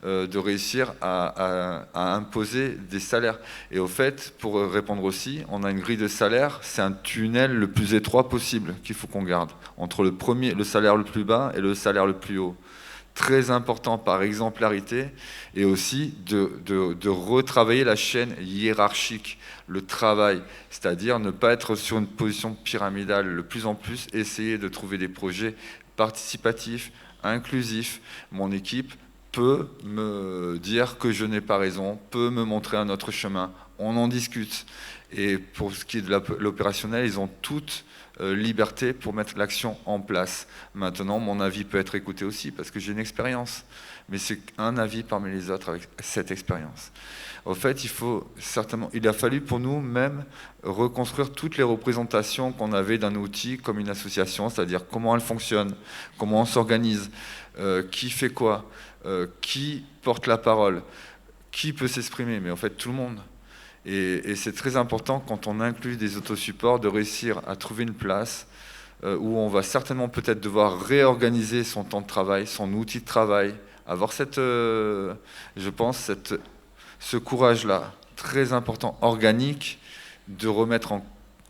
de réussir à imposer des salaires. Et au fait, pour répondre aussi, on a une grille de salaire, c'est un tunnel le plus étroit possible qu'il faut qu'on garde, entre le salaire le plus bas et le salaire le plus haut. Très important par exemplarité, et aussi de retravailler la chaîne hiérarchique, le travail, c'est-à-dire ne pas être sur une position pyramidale, le plus en plus essayer de trouver des projets participatifs, inclusifs. Mon équipe peut me dire que je n'ai pas raison, peut me montrer un autre chemin, on en discute. Et pour ce qui est de l'opérationnel, ils ont toute liberté pour mettre l'action en place. Maintenant, mon avis peut être écouté aussi, parce que j'ai une expérience. Mais c'est un avis parmi les autres avec cette expérience. Au fait, il a fallu pour nous même reconstruire toutes les représentations qu'on avait d'un outil comme une association, c'est-à-dire comment elle fonctionne, comment on s'organise, qui fait quoi, qui porte la parole, qui peut s'exprimer, mais en fait tout le monde. Et c'est très important quand on inclut des autosupports de réussir à trouver une place où on va certainement peut-être devoir réorganiser son temps de travail, son outil de travail, avoir je pense, ce courage-là, très important, organique, de remettre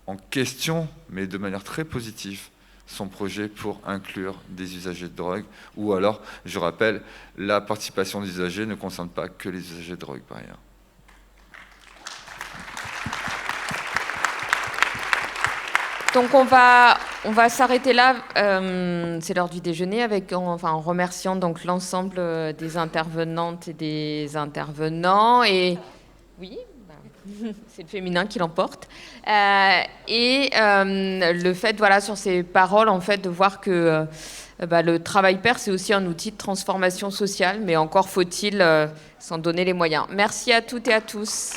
en question, mais de manière très positive, son projet pour inclure des usagers de drogue. Ou alors, je rappelle, la participation des usagers ne concerne pas que les usagers de drogue, par ailleurs. Donc on va s'arrêter là, c'est l'heure du déjeuner, en remerciant donc l'ensemble des intervenantes et des intervenants. Et oui, c'est le féminin qui l'emporte. Le fait, sur ces paroles, en fait, de voir que le travail pair, c'est aussi un outil de transformation sociale, mais encore faut-il s'en donner les moyens. Merci à toutes et à tous.